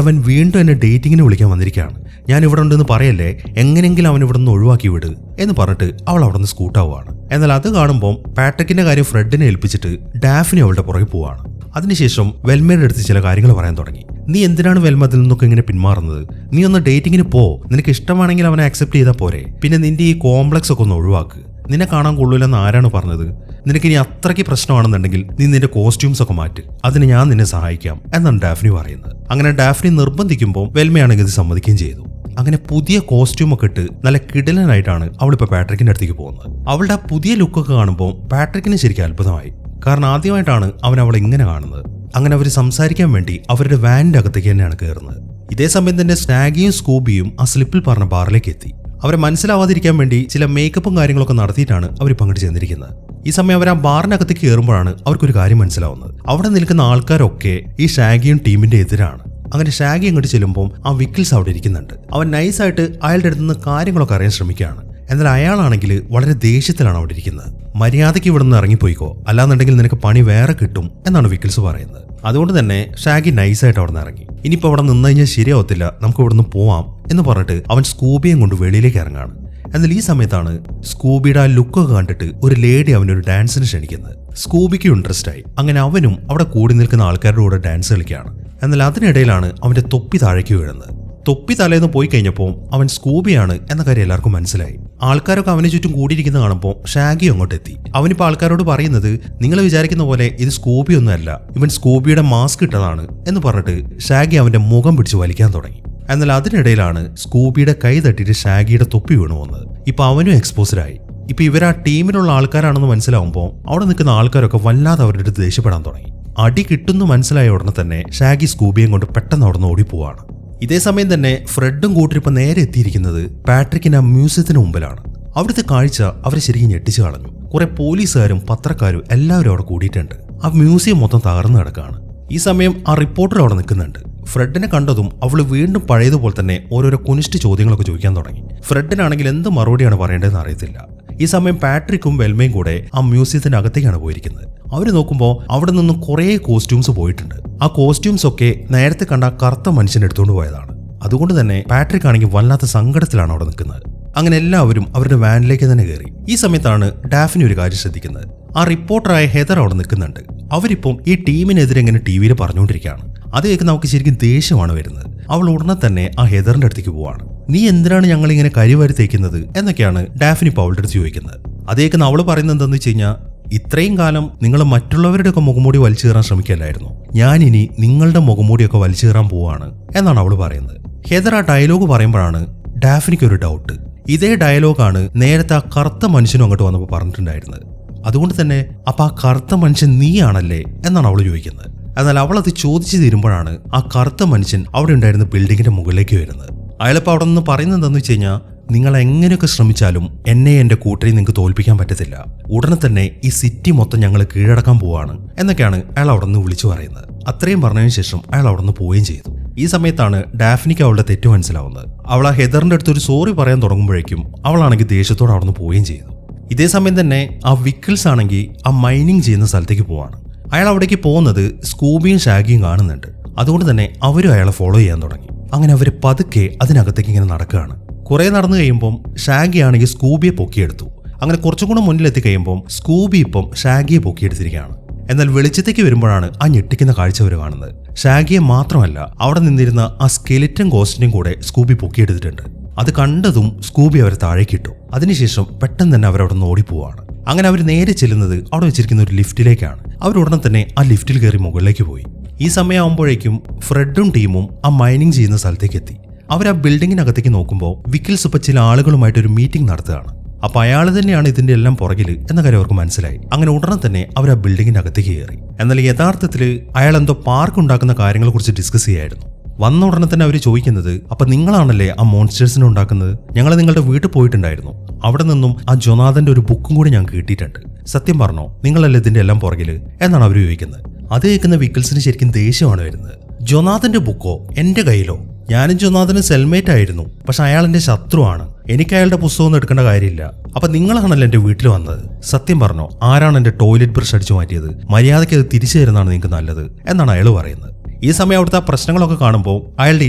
Speaker 1: അവൻ വീണ്ടും എന്നെ ഡേറ്റിങ്ങിന് വിളിക്കാൻ വന്നിരിക്കുകയാണ്. ഞാൻ ഇവിടെ ഉണ്ടെന്ന് പറയല്ലേ, എങ്ങനെയെങ്കിലും അവൻ ഇവിടെ നിന്ന് ഒഴിവാക്കി വിട് എന്ന് പറഞ്ഞിട്ട് അവൾ അവിടെ നിന്ന് സ്കൂട്ടാവുകയാണ്. എന്നാൽ അത് കാണുമ്പോൾ പാട്രിക്കിന്റെ കാര്യം ഫ്രെഡിനെ ഏൽപ്പിച്ചിട്ട് ഡാഫ്നി അവളുടെ പുറകെ പോവാണ്. അതിനുശേഷം വെൽമയുടെ അടുത്ത് ചില കാര്യങ്ങൾ പറയാൻ തുടങ്ങി. നീ എന്തിനാണ് വെൽമ അതിൽ നിന്നൊക്കെ ഇങ്ങനെ പിന്മാറുന്നത്? നീ ഒന്ന് ഡേറ്റിങ്ങിന് പോ, നിനക്ക് ഇഷ്ടമാണെങ്കിൽ അവനെ അക്സെപ്റ്റ് ചെയ്താൽ പോരെ. പിന്നെ നിന്റെ ഈ കോംപ്ലക്സ് ഒക്കെ ഒന്ന് ഒഴിവാക്ക്. നിന്നെ കാണാൻ കൊള്ളൂലെന്ന് ആരാണ് പറഞ്ഞത്? നിനക്ക് ഇനി അത്രയ്ക്ക് പ്രശ്നമാണെന്നുണ്ടെങ്കിൽ നീ നിന്റെ കോസ്റ്റ്യൂംസ് ഒക്കെ മാറ്റ്, അതിന് ഞാൻ നിന്നെ സഹായിക്കാം എന്നാണ് ഡാഫ്നി പറയുന്നത്. അങ്ങനെ ഡാഫ്നി നിർബന്ധിക്കുമ്പോൾ വെൽമയാണെങ്കിൽ ഇത് സമ്മതിക്കുകയും ചെയ്തു. അങ്ങനെ പുതിയ കോസ്റ്റ്യൂം ഒക്കെ ഇട്ട് നല്ല കിടലനായിട്ടാണ് അവളിപ്പോൾ പാട്രിക്കിന്റെ അടുത്തേക്ക് പോകുന്നത്. അവളുടെ ആ പുതിയ ലുക്കൊക്കെ കാണുമ്പോൾ പാട്രിക്കിന് ശരിക്കും അത്ഭുതമായി. കാരണം ആദ്യമായിട്ടാണ് അവൻ അവളെ ഇങ്ങനെ കാണുന്നത്. അങ്ങനെ അവർ സംസാരിക്കാൻ വേണ്ടി അവരുടെ വാനിന്റെ അകത്തേക്ക് തന്നെയാണ് കയറുന്നത്. ഇതേ സമയം തന്നെ സ്നാഗിയും സ്കൂബിയും ആ സ്ലിപ്പിൽ പറഞ്ഞ ബാറിലേക്ക് എത്തി. അവരെ മനസ്സിലാവാതിരിക്കാൻ വേണ്ടി ചില മേക്കപ്പും കാര്യങ്ങളൊക്കെ നടത്തിയിട്ടാണ് അവർ പങ്കെടുത്ത് ചെന്നിരിക്കുന്നത്. ഈ സമയം അവർ ആ ബാറിനകത്തേക്ക് കയറുമ്പോഴാണ് അവർക്കൊരു കാര്യം മനസ്സിലാവുന്നത്. അവിടെ നിൽക്കുന്ന ആൾക്കാരൊക്കെ ഈ ഷാഗിയും ടീമിന്റെ എതിരാണ്. അങ്ങനെ ഷാഗി അങ്ങോട്ട് ചെല്ലുമ്പോൾ ആ വിക്കിൾസ് അവിടെ ഇരിക്കുന്നുണ്ട്. അവൻ നൈസായിട്ട് അയാളുടെ അടുത്ത് നിന്ന് കാര്യങ്ങളൊക്കെ അറിയാൻ ശ്രമിക്കുകയാണ്. എന്നാൽ അയാളാണെങ്കിൽ വളരെ ദേഷ്യത്തിലാണ് അവിടെ ഇരിക്കുന്നത്. മര്യാദയ്ക്ക് ഇവിടെ നിന്ന് ഇറങ്ങിപ്പോയിക്കോ, അല്ലാന്നുണ്ടെങ്കിൽ നിനക്ക് പണി വേറെ കിട്ടും എന്നാണ് വിക്കിൾസ് പറയുന്നത്. അതുകൊണ്ട് തന്നെ ഷാഗി നൈസായിട്ട് അവിടെ നിന്ന് ഇറങ്ങി. ഇനിയിപ്പോൾ അവിടെ നിന്ന് കഴിഞ്ഞാൽ ശരിയാവത്തില്ല, നമുക്ക് ഇവിടെ നിന്ന് പോവാം എന്ന് പറഞ്ഞിട്ട് അവൻ സ്കൂബിയും കൊണ്ട് വെളിയിലേക്ക് ഇറങ്ങാണ്. എന്നാൽ ഈ സമയത്താണ് സ്കൂബിയുടെ ആ ലുക്കൊക്കെ കണ്ടിട്ട് ഒരു ലേഡി അവനൊരു ഡാൻസിന് ക്ഷണിക്കുന്നത്. സ്കൂബിക്ക് ഇൻട്രസ്റ്റ് ആയി. അങ്ങനെ അവനും അവിടെ കൂടി നിൽക്കുന്ന ആൾക്കാരുടെ കൂടെ ഡാൻസ് കളിക്കുകയാണ്. എന്നാൽ അതിനിടയിലാണ് അവന്റെ തൊപ്പി താഴേക്ക് വീഴുന്നത്. തൊപ്പി തലേന്ന് പോയി കഴിഞ്ഞപ്പോൾ അവൻ സ്കൂബിയാണ് എന്ന കാര്യം എല്ലാവർക്കും മനസ്സിലായി. ആൾക്കാരൊക്കെ അവന് ചുറ്റും കൂടിയിരിക്കുന്ന കാണുമ്പോൾ ഷാഗി അങ്ങോട്ട് എത്തി. അവനിപ്പോൾ ആൾക്കാരോട് പറയുന്നത്, നിങ്ങൾ വിചാരിക്കുന്ന പോലെ ഇത് സ്കൂബി ഒന്നുമല്ല, ഇവൻ സ്കൂബിയുടെ മാസ്ക് ഇട്ടതാണ് എന്ന് പറഞ്ഞിട്ട് ഷാഗി അവന്റെ മുഖം പിടിച്ച് വലിക്കാൻ തുടങ്ങി. എന്നാൽ അതിനിടയിലാണ് സ്കൂബിയുടെ കൈ തട്ടിയിട്ട് ഷാഗിയുടെ തൊപ്പി വീണു പോകുന്നത്. ഇപ്പൊ അവനും എക്സ്പോസ്ഡ് ആയി. ഇപ്പൊ ഇവർ ആ ടീമിലുള്ള ആൾക്കാരാണെന്ന് മനസ്സിലാവുമ്പോൾ അവിടെ നിൽക്കുന്ന ആൾക്കാരൊക്കെ വല്ലാതെ അവരുടെ അടുത്ത് ദേഷ്യപ്പെടാൻ തുടങ്ങി. അടി കിട്ടുന്നു മനസ്സിലായ ഉടനെ തന്നെ ഷാഗി സ്കൂബിയും കൊണ്ട് പെട്ടെന്ന് അവിടെ നിന്ന് ഓടിപ്പോവാണ്. ഇതേ സമയം തന്നെ ഫ്രെഡും കൂട്ടിരിപ്പം നേരെ എത്തിയിരിക്കുന്നത് പാട്രിക്കിന്റെ ആ മ്യൂസിയത്തിന് മുമ്പിലാണ്. അവിടുത്തെ കാഴ്ച അവരെ ശരിക്കും ഞെട്ടിച്ചു കളഞ്ഞു. കുറെ പോലീസുകാരും പത്രക്കാരും എല്ലാവരും അവിടെ കൂടിയിട്ടുണ്ട്. ആ മ്യൂസിയം മൊത്തം തകർന്നു കിടക്കുകയാണ്. ഈ സമയം ആ റിപ്പോർട്ടർ അവിടെ നിൽക്കുന്നുണ്ട്. ഫ്രെഡിനെ കണ്ടതും അവള് വീണ്ടും പഴയതുപോലെ തന്നെ ഓരോരോ കുനിഷ്ഠ ചോദ്യങ്ങളൊക്കെ ചോദിക്കാൻ തുടങ്ങി. ഫ്രെഡിനാണെങ്കിൽ എന്ത് മറുപടിയാണ് പറയേണ്ടതെന്ന് അറിയത്തില്ല. ഈ സമയം പാട്രിക്കും വെൽമയും കൂടെ ആ മ്യൂസിയത്തിന്റെ അകത്തേക്കാണ് പോയിരിക്കുന്നത്. അവര് നോക്കുമ്പോൾ അവിടെ നിന്നും കുറേ കോസ്റ്റ്യൂംസ് പോയിട്ടുണ്ട്. ആ കോസ്റ്റ്യൂംസ് ഒക്കെ നേരത്തെ കണ്ട കറുത്ത മനുഷ്യൻ എടുത്തുകൊണ്ട് പോയതാണ്. അതുകൊണ്ട് തന്നെ പാട്രിക് ആണെങ്കിൽ വല്ലാത്ത സങ്കടത്തിലാണ് അവിടെ നിൽക്കുന്നത്. അങ്ങനെ എല്ലാവരും അവരുടെ വാനിലേക്ക് തന്നെ കയറി. ഈ സമയത്താണ് ഡാഫ്നി ഒരു കാര്യം ശ്രദ്ധിക്കുന്നത്. ആ റിപ്പോർട്ടറായ ഹെദർ അവിടെ നിൽക്കുന്നുണ്ട്. അവരിപ്പം ഈ ടീമിനെതിരെ ഇങ്ങനെ ടി വിയിൽ പറഞ്ഞുകൊണ്ടിരിക്കുകയാണ്. അത് കേൾക്കുന്ന അവൾക്ക് ശരിക്കും ദേഷ്യമാണ് വരുന്നത്. അവൾ ഉടനെ തന്നെ ആ ഹെദറിന്റെ അടുത്തേക്ക് പോവാണ്. നീ എന്തിനാണ് ഞങ്ങൾ ഇങ്ങനെ കരിവാരി തേക്കുന്നത് എന്നൊക്കെയാണ് ഡാഫ്നി ഇപ്പോൾ അവളുടെ അടുത്ത് ചോദിക്കുന്നത്. അത് കേൾക്കുന്ന അവൾ പറയുന്നത് എന്താണെന്ന് വെച്ച് കഴിഞ്ഞാൽ, ഇത്രയും കാലം നിങ്ങൾ മറ്റുള്ളവരുടെയൊക്കെ മുഖംമൂടി വലിച്ചു കയറാൻ ശ്രമിക്കല്ലായിരുന്നു, ഞാനിനി നിങ്ങളുടെ മുഖംമൂടിയൊക്കെ വലിച്ചു കയറാൻ പോവാണ് എന്നാണ് അവൾ പറയുന്നത്. ഹെദർ ആ ഡയലോഗ് പറയുമ്പോഴാണ് ഡാഫ്നിക്ക് ഒരു ഡൗട്ട്. ഇതേ ഡയലോഗാണ് നേരത്തെ ആ കറുത്ത മനുഷ്യനും അങ്ങോട്ട് വന്നപ്പോൾ പറഞ്ഞിട്ടുണ്ടായിരുന്നത്. അതുകൊണ്ട് തന്നെ അപ്പൊ ആ കറുത്ത മനുഷ്യൻ നീയാണല്ലേ എന്നാണ് അവൾ ചോദിക്കുന്നത്. എന്നാൽ അവൾ അത് ചോദിച്ചു തീരുമ്പോഴാണ് ആ കറുത്ത മനുഷ്യൻ അവിടെ ഉണ്ടായിരുന്ന ബിൽഡിങ്ങിന്റെ മുകളിലേക്ക് വരുന്നത്. അയാളിപ്പോൾ അവിടെ നിന്ന് പറയുന്നത് എന്താണെന്ന് വെച്ച് കഴിഞ്ഞാൽ, നിങ്ങൾ എങ്ങനെയൊക്കെ ശ്രമിച്ചാലും എന്നെ എന്റെ കൂട്ടരെ നിങ്ങൾക്ക് തോൽപ്പിക്കാൻ പറ്റത്തില്ല, ഉടനെ തന്നെ ഈ സിറ്റി മൊത്തം ഞങ്ങൾ കീഴടക്കാൻ പോവാണ് എന്നൊക്കെയാണ് അയാൾ അവിടെ നിന്ന് വിളിച്ചു പറയുന്നത്. അത്രയും പറഞ്ഞതിന് ശേഷം അയാൾ അവിടെ നിന്ന് പോവുകയും ചെയ്തു. ഈ സമയത്താണ് ഡാഫ്നിക്ക് അവളുടെ തെറ്റ് മനസ്സിലാവുന്നത്. അവൾ ആ ഹെദറിന്റെ അടുത്ത് ഒരു സോറി പറയാൻ തുടങ്ങുമ്പോഴേക്കും അവളാണെങ്കിൽ ദേഷ്യത്തോടെ അവിടെ നിന്ന് പോവുകയും ചെയ്തു. ഇതേ സമയം തന്നെ ആ വിക്കിൾസ് ആണെങ്കിൽ ആ മൈനിങ് ചെയ്യുന്ന സ്ഥലത്തേക്ക് പോവാണ്. അയാൾ അവിടേക്ക് പോകുന്നത് സ്കൂബിയും ഷാഗിയും കാണുന്നുണ്ട്. അതുകൊണ്ട് തന്നെ അവരും അയാളെ ഫോളോ ചെയ്യാൻ തുടങ്ങി. അങ്ങനെ അവർ പതുക്കെ അതിനകത്തേക്ക് ഇങ്ങനെ നടക്കുകയാണ്. കുറെ നടന്നു കഴിയുമ്പം ഷാഗി ആണെങ്കിൽ സ്കൂബിയെ പൊക്കിയെടുത്തു. അങ്ങനെ കുറച്ചും കൂടെ മുന്നിലെത്തി കഴിയുമ്പോൾ സ്കൂബി ഇപ്പം ഷാഗിയെ പൊക്കിയെടുത്തിരിക്കുകയാണ്. എന്നാൽ വെളിച്ചത്തേക്ക് വരുമ്പോഴാണ് ആ ഞെട്ടിക്കുന്ന കാഴ്ച അവർ കാണുന്നത്. ഷാഗിയെ മാത്രമല്ല അവിടെ നിന്നിരുന്ന ആ സ്കെലിറ്റൻ ഗോസ്റ്റിനെയും കൂടെ സ്കൂബി പൊക്കിയെടുത്തിട്ടുണ്ട്. അത് കണ്ടതും സ്കൂബി അവരെ താഴേക്കിട്ടു. അതിനുശേഷം പെട്ടെന്ന് തന്നെ അവരവിടെ നിന്ന് ഓടിപ്പോവാണ്. അങ്ങനെ അവർ നേരെ ചെല്ലുന്നത് അവിടെ വെച്ചിരിക്കുന്ന ഒരു ലിഫ്റ്റിലേക്കാണ്. അവരുടനെ തന്നെ ആ ലിഫ്റ്റിൽ കയറി മുകളിലേക്ക് പോയി. ഈ സമയമാകുമ്പോഴേക്കും ഫ്രെഡും ടീമും ആ മൈനിങ് ചെയ്യുന്ന സ്ഥലത്തേക്ക് എത്തി. അവർ ആ ബിൽഡിങ്ങിനകത്തേക്ക് നോക്കുമ്പോൾ വിക്കിൽസ് ഇപ്പൊ ചില ആളുകളുമായിട്ട് ഒരു മീറ്റിംഗ് നടത്തുകയാണ്. അപ്പൊ അയാൾ തന്നെയാണ് ഇതിന്റെ എല്ലാം പുറകിൽ എന്ന കാര്യം അവർക്ക് മനസ്സിലായി. അങ്ങനെ ഉടനെ തന്നെ അവർ ആ ബിൽഡിങ്ങിന്റെ അകത്തേക്ക് കയറി. എന്നാൽ യഥാർത്ഥത്തിൽ അയാൾ എന്തോ പാർക്ക് ഉണ്ടാക്കുന്ന കാര്യങ്ങളെ കുറിച്ച് ഡിസ്കസ് ചെയ്യായിരുന്നു. വന്ന ഉടനെ തന്നെ അവർ ചോദിക്കുന്നത്, അപ്പൊ നിങ്ങളാണല്ലേ ആ മോൺസ്റ്റേഴ്സിനെ ഉണ്ടാക്കുന്നത്? ഞങ്ങൾ നിങ്ങളുടെ വീട്ടിൽ പോയിട്ടുണ്ടായിരുന്നു. അവിടെ നിന്നും ആ ജൊനാഥന്റെ ഒരു ബുക്കും കൂടി ഞാൻ കിട്ടിയിട്ടുണ്ട്. സത്യം പറഞ്ഞോ, നിങ്ങളല്ലേ ഇതിന്റെ എല്ലാം പുറകിൽ എന്നാണ് അവർ ചോദിക്കുന്നത്. അത് കേൾക്കുന്ന വിക്കിൾസിന് ശരിക്കും ദേഷ്യമാണ് വരുന്നത്. ജൊനാഥന്റെ ബുക്കോ എന്റെ കയ്യിലോ? ഞാനും ജൊനാഥനും സെൽമേറ്റ് ആയിരുന്നു, പക്ഷെ അയാൾ എന്റെ ശത്രുവാണ്. എനിക്ക് അയാളുടെ പുസ്തകമൊന്നും എടുക്കേണ്ട കാര്യമില്ല. അപ്പൊ നിങ്ങളാണല്ലോ എന്റെ വീട്ടിൽ വന്നത്. സത്യം പറഞ്ഞോ, ആരാണ് എന്റെ ടോയ്ലറ്റ് ബ്രഷ് അടിച്ചു മാറ്റിയത്? മര്യാദയ്ക്ക് അത് തിരിച്ചു തരുന്നതാണ് നിങ്ങൾക്ക് നല്ലത് എന്നാണ് അയാൾ പറയുന്നത്. ഈ സമയം അവിടുത്തെ ആ പ്രശ്നങ്ങളൊക്കെ കാണുമ്പോൾ അയാളുടെ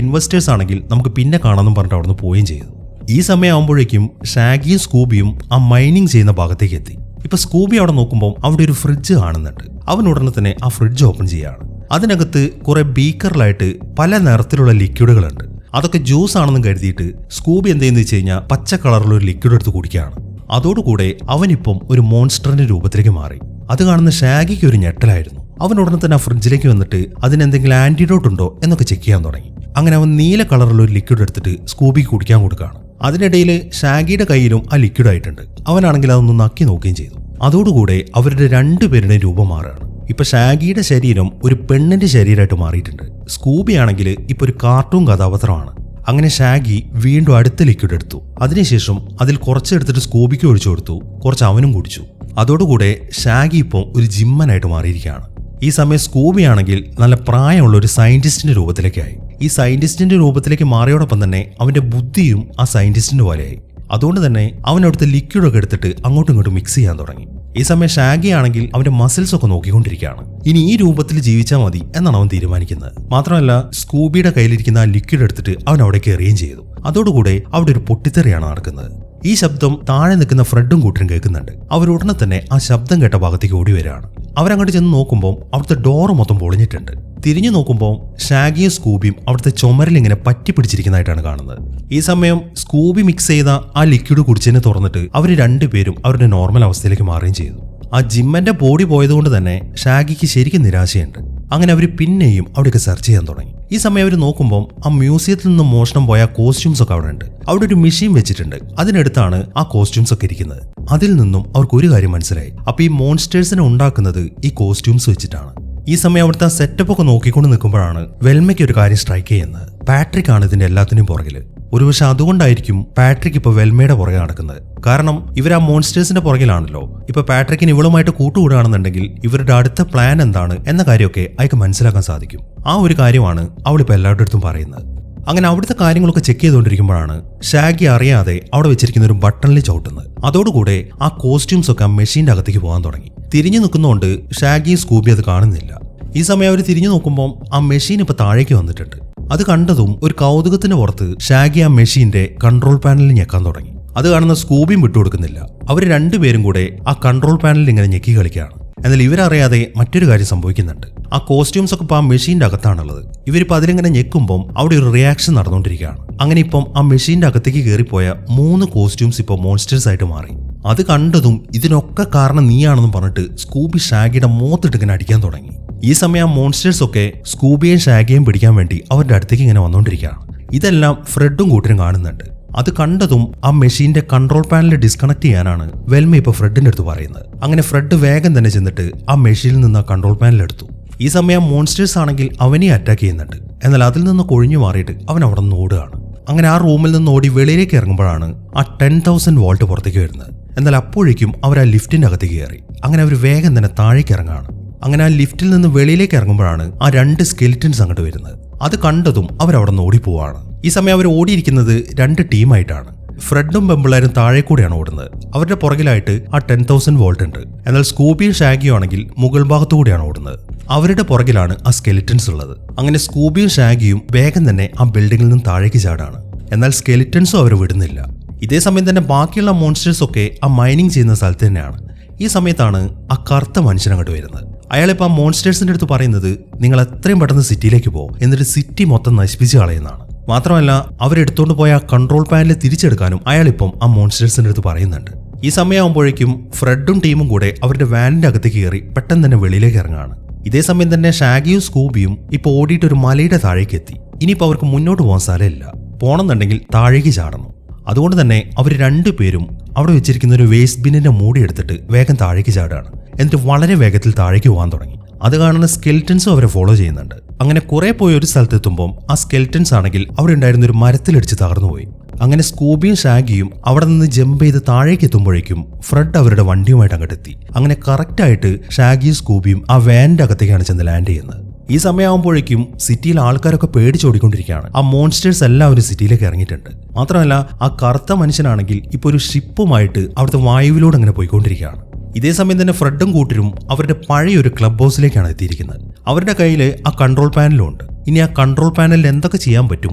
Speaker 1: ഇൻവെസ്റ്റേഴ്സ് ആണെങ്കിൽ നമുക്ക് പിന്നെ കാണാമെന്നും പറഞ്ഞിട്ട് അവിടുന്ന് പോവുകയും ചെയ്തു. ഈ സമയമാകുമ്പോഴേക്കും ഷാഗിയും സ്കൂബിയും ആ മൈനിങ് ചെയ്യുന്ന ഭാഗത്തേക്ക് എത്തി. ഇപ്പൊ സ്കൂബി അവിടെ നോക്കുമ്പോൾ അവിടെ ഒരു ഫ്രിഡ്ജ് കാണുന്നുണ്ട്. അവൻ ഉടനെ തന്നെ ആ ഫ്രിഡ്ജ് ഓപ്പൺ ചെയ്യാണ്. അതിനകത്ത് കുറെ ബീക്കറിലായിട്ട് പല നിറത്തിലുള്ള ലിക്വിഡുകളുണ്ട്. അതൊക്കെ ജ്യൂസ് ആണെന്ന് കരുതിയിട്ട് സ്കൂബി എന്ത് ചെയ്യുന്ന വെച്ച് കഴിഞ്ഞാൽ പച്ച കളറിലുള്ള ഒരു ലിക്വിഡ് എടുത്ത് കുടിക്കുകയാണ്. അതോടുകൂടെ അവനിപ്പം ഒരു മോൺസ്റ്ററിന്റെ രൂപത്തിലേക്ക് മാറി. അത് കാണുന്ന ഷാഗിക്ക് ഒരു ഞെട്ടലായിരുന്നു. അവൻ ഉടനെ തന്നെ ആ ഫ്രിഡ്ജിലേക്ക് വന്നിട്ട് അതിനെന്തെങ്കിലും ആന്റിഡോട്ട് ഉണ്ടോ എന്നൊക്കെ ചെക്ക് ചെയ്യാൻ തുടങ്ങി. അങ്ങനെ അവൻ നീല കളറുള്ള ഒരു ലിക്വിഡ് എടുത്തിട്ട് സ്കൂബിക്ക് കുടിക്കാൻ കൊടുക്കുകയാണ്. അതിനിടയിൽ ഷാഗിയുടെ കയ്യിലും ആ ലിക്വിഡ് ആയിട്ടുണ്ട്. അവനാണെങ്കിൽ അതൊന്ന് നക്കി നോക്കുകയും ചെയ്തു. അതോടുകൂടെ അവരുടെ രണ്ടുപേരുടെയും രൂപം മാറുകയാണ്. ഇപ്പൊ ഷാഗിയുടെ ശരീരം ഒരു പെണ്ണിന്റെ ശരീരമായിട്ട് മാറിയിട്ടുണ്ട്. സ്കൂബി ആണെങ്കിൽ ഇപ്പൊ ഒരു കാർട്ടൂൺ കഥാപാത്രമാണ്. അങ്ങനെ ഷാഗി വീണ്ടും അടുത്ത ലിക്വിഡ് എടുത്തു. അതിനുശേഷം അതിൽ കുറച്ചെടുത്തിട്ട് സ്കൂബിക്ക് ഒഴിച്ചു കൊടുത്തു. കുറച്ച് അവനും കുടിച്ചു. അതോടുകൂടെ ഷാഗി ഇപ്പം ഒരു ജിമ്മനായിട്ട് മാറിയിരിക്കുകയാണ്. ഈ സമയം സ്കൂബി ആണെങ്കിൽ നല്ല പ്രായമുള്ള ഒരു സയന്റിസ്റ്റിന്റെ രൂപത്തിലേക്കായി. ഈ സയന്റിസ്റ്റിന്റെ രൂപത്തിലേക്ക് മാറിയോടൊപ്പം തന്നെ അവന്റെ ബുദ്ധിയും ആ സയന്റിസ്റ്റിന്റെ പോലെയായി. അതുകൊണ്ട് തന്നെ അവൻ അവിടുത്തെ ലിക്വിഡൊക്കെ എടുത്തിട്ട് അങ്ങോട്ടും ഇങ്ങോട്ടും മിക്സ് ചെയ്യാൻ തുടങ്ങി. ഈ സമയം ഷാഗി ആണെങ്കിൽ അവന്റെ മസിൽസ് ഒക്കെ നോക്കിക്കൊണ്ടിരിക്കുകയാണ്. ഇനി ഈ രൂപത്തിൽ ജീവിച്ചാൽ മതി എന്നാണ് അവൻ തീരുമാനിക്കുന്നത്. മാത്രമല്ല സ്കൂബിയുടെ കയ്യിലിരിക്കുന്ന ആ ലിക്വിഡ് എടുത്തിട്ട് അവൻ അവിടേക്ക് എറിയുകയും ചെയ്തു. അതോടുകൂടെ അവിടെ ഒരു പൊട്ടിത്തെറിയാണ് നടക്കുന്നത്. ഈ ശബ്ദം താഴെ നിൽക്കുന്ന ഫ്രെഡും കൂട്ടരും കേൾക്കുന്നുണ്ട്. അവരുടനെ തന്നെ ആ ശബ്ദം കേട്ട ഭാഗത്തേക്ക് ഓടി വരികയാണ്. അവരങ്ങോട്ട് ചെന്ന് നോക്കുമ്പോൾ അവിടുത്തെ ഡോറ് മൊത്തം പൊളിഞ്ഞിട്ടുണ്ട്. തിരിഞ്ഞു നോക്കുമ്പോൾ ഷാഗിയും സ്കൂബിയും അവിടുത്തെ ചുമരിൽ ഇങ്ങനെ പറ്റി പിടിച്ചിരിക്കുന്നതായിട്ടാണ് കാണുന്നത്. ഈ സമയം സ്കൂബി മിക്സ് ചെയ്ത ആ ലിക്വിഡ് കുടിച്ചതിനെ തുറന്നിട്ട് അവർ രണ്ടുപേരും അവരുടെ നോർമൽ അവസ്ഥയിലേക്ക് മാറുകയും ചെയ്തു. ആ ജിമ്മന്റെ ബോഡി പോയതുകൊണ്ട് തന്നെ ഷാഗിക്ക് ശരിക്കും നിരാശയുണ്ട്. അങ്ങനെ അവർ പിന്നെയും അവിടെയൊക്കെ സെർച്ച് ചെയ്യാൻ തുടങ്ങി. ഈ സമയം അവർ നോക്കുമ്പോൾ ആ മ്യൂസിയത്തിൽ നിന്ന് മോഷണം പോയ കോസ്റ്റ്യൂംസ് ഒക്കെ അവിടെ ഉണ്ട്. അവിടെ ഒരു മെഷീൻ വെച്ചിട്ടുണ്ട്. അതിനടുത്താണ് ആ കോസ്റ്റ്യൂംസ് ഒക്കെ ഇരിക്കുന്നത്. അതിൽ നിന്നും അവർക്ക് ഒരു കാര്യം മനസ്സിലായി. അപ്പൊ ഈ മോൺസ്റ്റേഴ്സിനെ ഉണ്ടാക്കുന്നത് ഈ കോസ്റ്റ്യൂംസ് വെച്ചിട്ടാണ്. ഈ സമയം അവിടുത്തെ സെറ്റപ്പ് ഒക്കെ നോക്കിക്കൊണ്ട് നിൽക്കുമ്പോഴാണ് വെൽമയ്ക്ക് ഒരു കാര്യം സ്ട്രൈക്ക് ചെയ്യുന്നത്. പാട്രിക് ആണ് ഇതിന്റെ എല്ലാത്തിനും പുറകില്. ഒരുപക്ഷെ അതുകൊണ്ടായിരിക്കും പാട്രിക് ഇപ്പൊ വെൽമയുടെ പുറകെ നടക്കുന്നത്. കാരണം ഇവർ ആ മോൺസ്റ്റേഴ്സിന്റെ പുറകിലാണല്ലോ. ഇപ്പൊ പാട്രിക്കിന് ഇവളുമായിട്ട് കൂട്ടുകൂടുകയാണെന്നുണ്ടെങ്കിൽ ഇവരുടെ അടുത്ത പ്ലാൻ എന്താണ് എന്ന കാര്യമൊക്കെ അയാൾക്ക് മനസ്സിലാക്കാൻ സാധിക്കും. ആ ഒരു കാര്യമാണ് അവളിപ്പോ എല്ലാവരുടെ അടുത്തും പറയുന്നത്. അങ്ങനെ അവിടുത്തെ കാര്യങ്ങളൊക്കെ ചെക്ക് ചെയ്തുകൊണ്ടിരിക്കുമ്പോഴാണ് ഷാഗി അറിയാതെ അവിടെ വെച്ചിരിക്കുന്ന ഒരു ബട്ടണിൽ ചവിട്ടുന്നത്. അതോടുകൂടെ ആ കോസ്റ്റ്യൂംസ് ഒക്കെ ആ മെഷീന്റെ അകത്തേക്ക് പോകാൻ തുടങ്ങി. തിരിഞ്ഞു നിൽക്കുന്നതുകൊണ്ട് ഷാഗി സ്കൂബി അത് കാണുന്നില്ല. ഈ സമയം അവർ തിരിഞ്ഞു നോക്കുമ്പോൾ ആ മെഷീൻ ഇപ്പൊ താഴേക്ക് വന്നിട്ടുണ്ട്. അത് കണ്ടതും ഒരു കൗതുകത്തിന് പുറത്ത് ഷാഗി ആ മെഷീന്റെ കൺട്രോൾ പാനലിൽ ഞെക്കാൻ തുടങ്ങി. അത് കാണുന്ന സ്കൂബിയും വിട്ടുകൊടുക്കുന്നില്ല. അവർ രണ്ടുപേരും കൂടെ ആ കൺട്രോൾ പാനലിൽ ഇങ്ങനെ ഞെക്കി കളിക്കുകയാണ്. എന്നാൽ ഇവരറിയാതെ മറ്റൊരു കാര്യം സംഭവിക്കുന്നുണ്ട്. ആ കോസ്റ്റ്യൂംസ് ഒക്കെ ഇപ്പൊ ആ മെഷീന്റെ അകത്താണുള്ളത്. ഇവരിപ്പോ അതിലിങ്ങനെ ഞെക്കുമ്പോൾ അവിടെ ഒരു റിയാക്ഷൻ നടന്നുകൊണ്ടിരിക്കുകയാണ്. അങ്ങനെ ഇപ്പം ആ മെഷീന്റെ അകത്തേക്ക് കയറിപ്പോയ 3 കോസ്റ്റ്യൂംസ് ഇപ്പോൾ മോൺസ്റ്റേഴ്സ് ആയിട്ട് മാറി. അത് കണ്ടതും ഇതിനൊക്കെ കാരണം നീയാണെന്നും പറഞ്ഞിട്ട് സ്കൂബി ഷാഗിയുടെ മുഖത്തിട്ട് ഇങ്ങനെ അടിക്കാൻ തുടങ്ങി. ഈ സമയം ആ മോൺസ്റ്റേഴ്സ് ഒക്കെ സ്കൂബിയെയും ഷാഗിയെയും പിടിക്കാൻ വേണ്ടി അവരുടെ അടുത്തേക്ക് ഇങ്ങനെ വന്നുകൊണ്ടിരിക്കുകയാണ്. ഇതെല്ലാം ഫ്രെഡും കൂട്ടരും കാണുന്നുണ്ട്. അത് കണ്ടതും ആ മെഷീന്റെ കൺട്രോൾ പാനൽ ഡിസ്കണക്ട് ചെയ്യാനാണ് വെൽമ ഇപ്പൊ ഫ്രെഡിന്റെ അടുത്ത് പറയുന്നത്. അങ്ങനെ ഫ്രെഡ് വേഗം തന്നെ ചെന്നിട്ട് ആ മെഷീനിൽ നിന്ന് ആ കൺട്രോൾ പാനൽ എടുത്തു. ഈ സമയം മോൺസ്റ്റേഴ്സ് ആണെങ്കിൽ അവനെ അറ്റാക്ക് ചെയ്യുന്നുണ്ട്. എന്നാൽ അതിൽ നിന്ന് കൊഴിഞ്ഞു മാറിയിട്ട് അവൻ അവിടെ നിന്ന് ഓടുകയാണ്. അങ്ങനെ ആ റൂമിൽ നിന്ന് ഓടി വെളിയിലേക്ക് ഇറങ്ങുമ്പോഴാണ് ആ 10,000 വോൾട്ട് പുറത്തേക്ക് വരുന്നത്. എന്നാൽ അപ്പോഴേക്കും അവർ ആ ലിഫ്റ്റിന്റെ അകത്തേക്ക് കയറി. അങ്ങനെ അവർ വേഗം തന്നെ താഴേക്ക് ഇറങ്ങാണ്. അങ്ങനെ ആ ലിഫ്റ്റിൽ നിന്ന് വെളിയിലേക്ക് ഇറങ്ങുമ്പോഴാണ് ആ 2 സ്കെലിറ്റൻസ് അങ്ങോട്ട് വരുന്നത്. അത് കണ്ടതും അവരവിടെ നിന്ന് ഓടിപ്പോവാണ്. ഈ സമയം അവർ ഓടിയിരിക്കുന്നത് 2 ടീമായിട്ടാണ്. ഫ്രെഡും പെമ്പിളാരും താഴെ കൂടെയാണ് ഓടുന്നത്. അവരുടെ പുറകിലായിട്ട് ആ 10,000 വോൾട്ട് ഉണ്ട്. എന്നാൽ സ്കൂബിയും ഷാഗിയും ആണെങ്കിൽ മുകൾ ഭാഗത്തു കൂടെയാണ് ഓടുന്നത്. അവരുടെ പുറകിലാണ് ആ സ്കെലിറ്റൻസ് ഉള്ളത്. അങ്ങനെ സ്കൂബിയും ഷാഗിയും വേഗം തന്നെ ആ ബിൽഡിങ്ങിൽ നിന്നും താഴേക്ക് ചാടാണ്. എന്നാൽ സ്കെലിറ്റൻസും അവർ വിടുന്നില്ല. ഇതേ സമയം തന്നെ ബാക്കിയുള്ള മോൺസ്റ്റേഴ്സ് ഒക്കെ ആ മൈനിങ് ചെയ്യുന്ന സ്ഥലത്ത് തന്നെയാണ്. ഈ സമയത്താണ് ആ കറുത്ത മനുഷ്യൻ അങ്ങോട്ട് വരുന്നത്. അയാളിപ്പോൾ ആ മോൺസ്റ്റേഴ്സിന്റെ അടുത്ത് പറയുന്നത് നിങ്ങൾ എത്രയും പെട്ടെന്ന് സിറ്റിയിലേക്ക് പോകും, എന്നിട്ട് സിറ്റി മൊത്തം നശിപ്പിച്ച് കളയുന്നതാണ്. മാത്രമല്ല അവരെടുത്തോണ്ട് പോയ ആ കൺട്രോൾ പാനൽ തിരിച്ചെടുക്കാനും അയാളിപ്പം ആ മോൺസ്റ്റേഴ്സിന്റെ അടുത്ത് പറയുന്നുണ്ട്. ഈ സമയമാകുമ്പോഴേക്കും ഫ്രെഡും ടീമും കൂടെ അവരുടെ വാനിന്റെ അകത്തേക്ക് കയറി പെട്ടെന്ന് തന്നെ വെളിയിലേക്ക് ഇറങ്ങാണ്. ഇതേ സമയം തന്നെ ഷാഗിയും സ്കൂബിയും ഇപ്പോൾ ഓടിയിട്ട് ഒരു മലയുടെ താഴേക്ക് എത്തി. ഇനിയിപ്പോൾ അവർക്ക് മുന്നോട്ട് പോകാൻ സ്ഥലമില്ല, പോകണമെന്നുണ്ടെങ്കിൽ താഴേക്ക് ചാടണം. അതുകൊണ്ട് തന്നെ അവർ രണ്ടുപേരും അവിടെ വെച്ചിരിക്കുന്ന ഒരു വേസ്റ്റ് ബിന്നിന്റെ മൂടി എടുത്തിട്ട് വേഗം താഴേക്ക് ചാടുകയാണ്. എന്നിട്ട് വളരെ വേഗത്തിൽ താഴേക്ക് പോകാൻ തുടങ്ങി. അത് കാണുന്ന സ്കെൽറ്റൻസും അവരെ ഫോളോ ചെയ്യുന്നുണ്ട്. അങ്ങനെ കുറെ പോയി ഒരു സ്ഥലത്തെത്തുമ്പോൾ ആ സ്കെൽറ്റൻസ് ആണെങ്കിൽ അവിടെ ഉണ്ടായിരുന്ന ഒരു മരത്തിലിടിച്ച് തകർന്നുപോയി. അങ്ങനെ സ്കൂബിയും ഷാഗിയും അവിടെ നിന്ന് ജമ്പ് ചെയ്ത് താഴേക്ക് എത്തുമ്പോഴേക്കും ഫ്രെഡ് അവരുടെ വണ്ടിയുമായിട്ട് അങ്ങോട്ടെത്തി. അങ്ങനെ കറക്റ്റായിട്ട് ഷാഗിയും സ്കൂബിയും ആ വാനിന്റെ അകത്തേക്കാണ് ചെന്ന് ലാൻഡ് ചെയ്യുന്നത്. ഈ സമയമാകുമ്പോഴേക്കും സിറ്റിയിൽ ആൾക്കാരൊക്കെ പേടിച്ചോടിക്കൊണ്ടിരിക്കുകയാണ്. ആ മോൺസ്റ്റേഴ്സ് എല്ലാവരും സിറ്റിയിലേക്ക് ഇറങ്ങിയിട്ടുണ്ട്. മാത്രമല്ല ആ കറുത്ത മനുഷ്യനാണെങ്കിൽ ഇപ്പോൾ ഒരു ഷിപ്പുമായിട്ട് അവിടുത്തെ വായുവിലൂടെ അങ്ങനെ പോയിക്കൊണ്ടിരിക്കുകയാണ്. ഇതേ സമയം തന്നെ ഫ്രെഡും കൂട്ടരും അവരുടെ പഴയൊരു ക്ലബ് ഹൗസിലേക്കാണ് എത്തിയിരിക്കുന്നത്. അവരുടെ കയ്യിൽ ആ കൺട്രോൾ പാനലും ഉണ്ട്. ഇനി ആ കൺട്രോൾ പാനലിൽ എന്തൊക്കെ ചെയ്യാൻ പറ്റും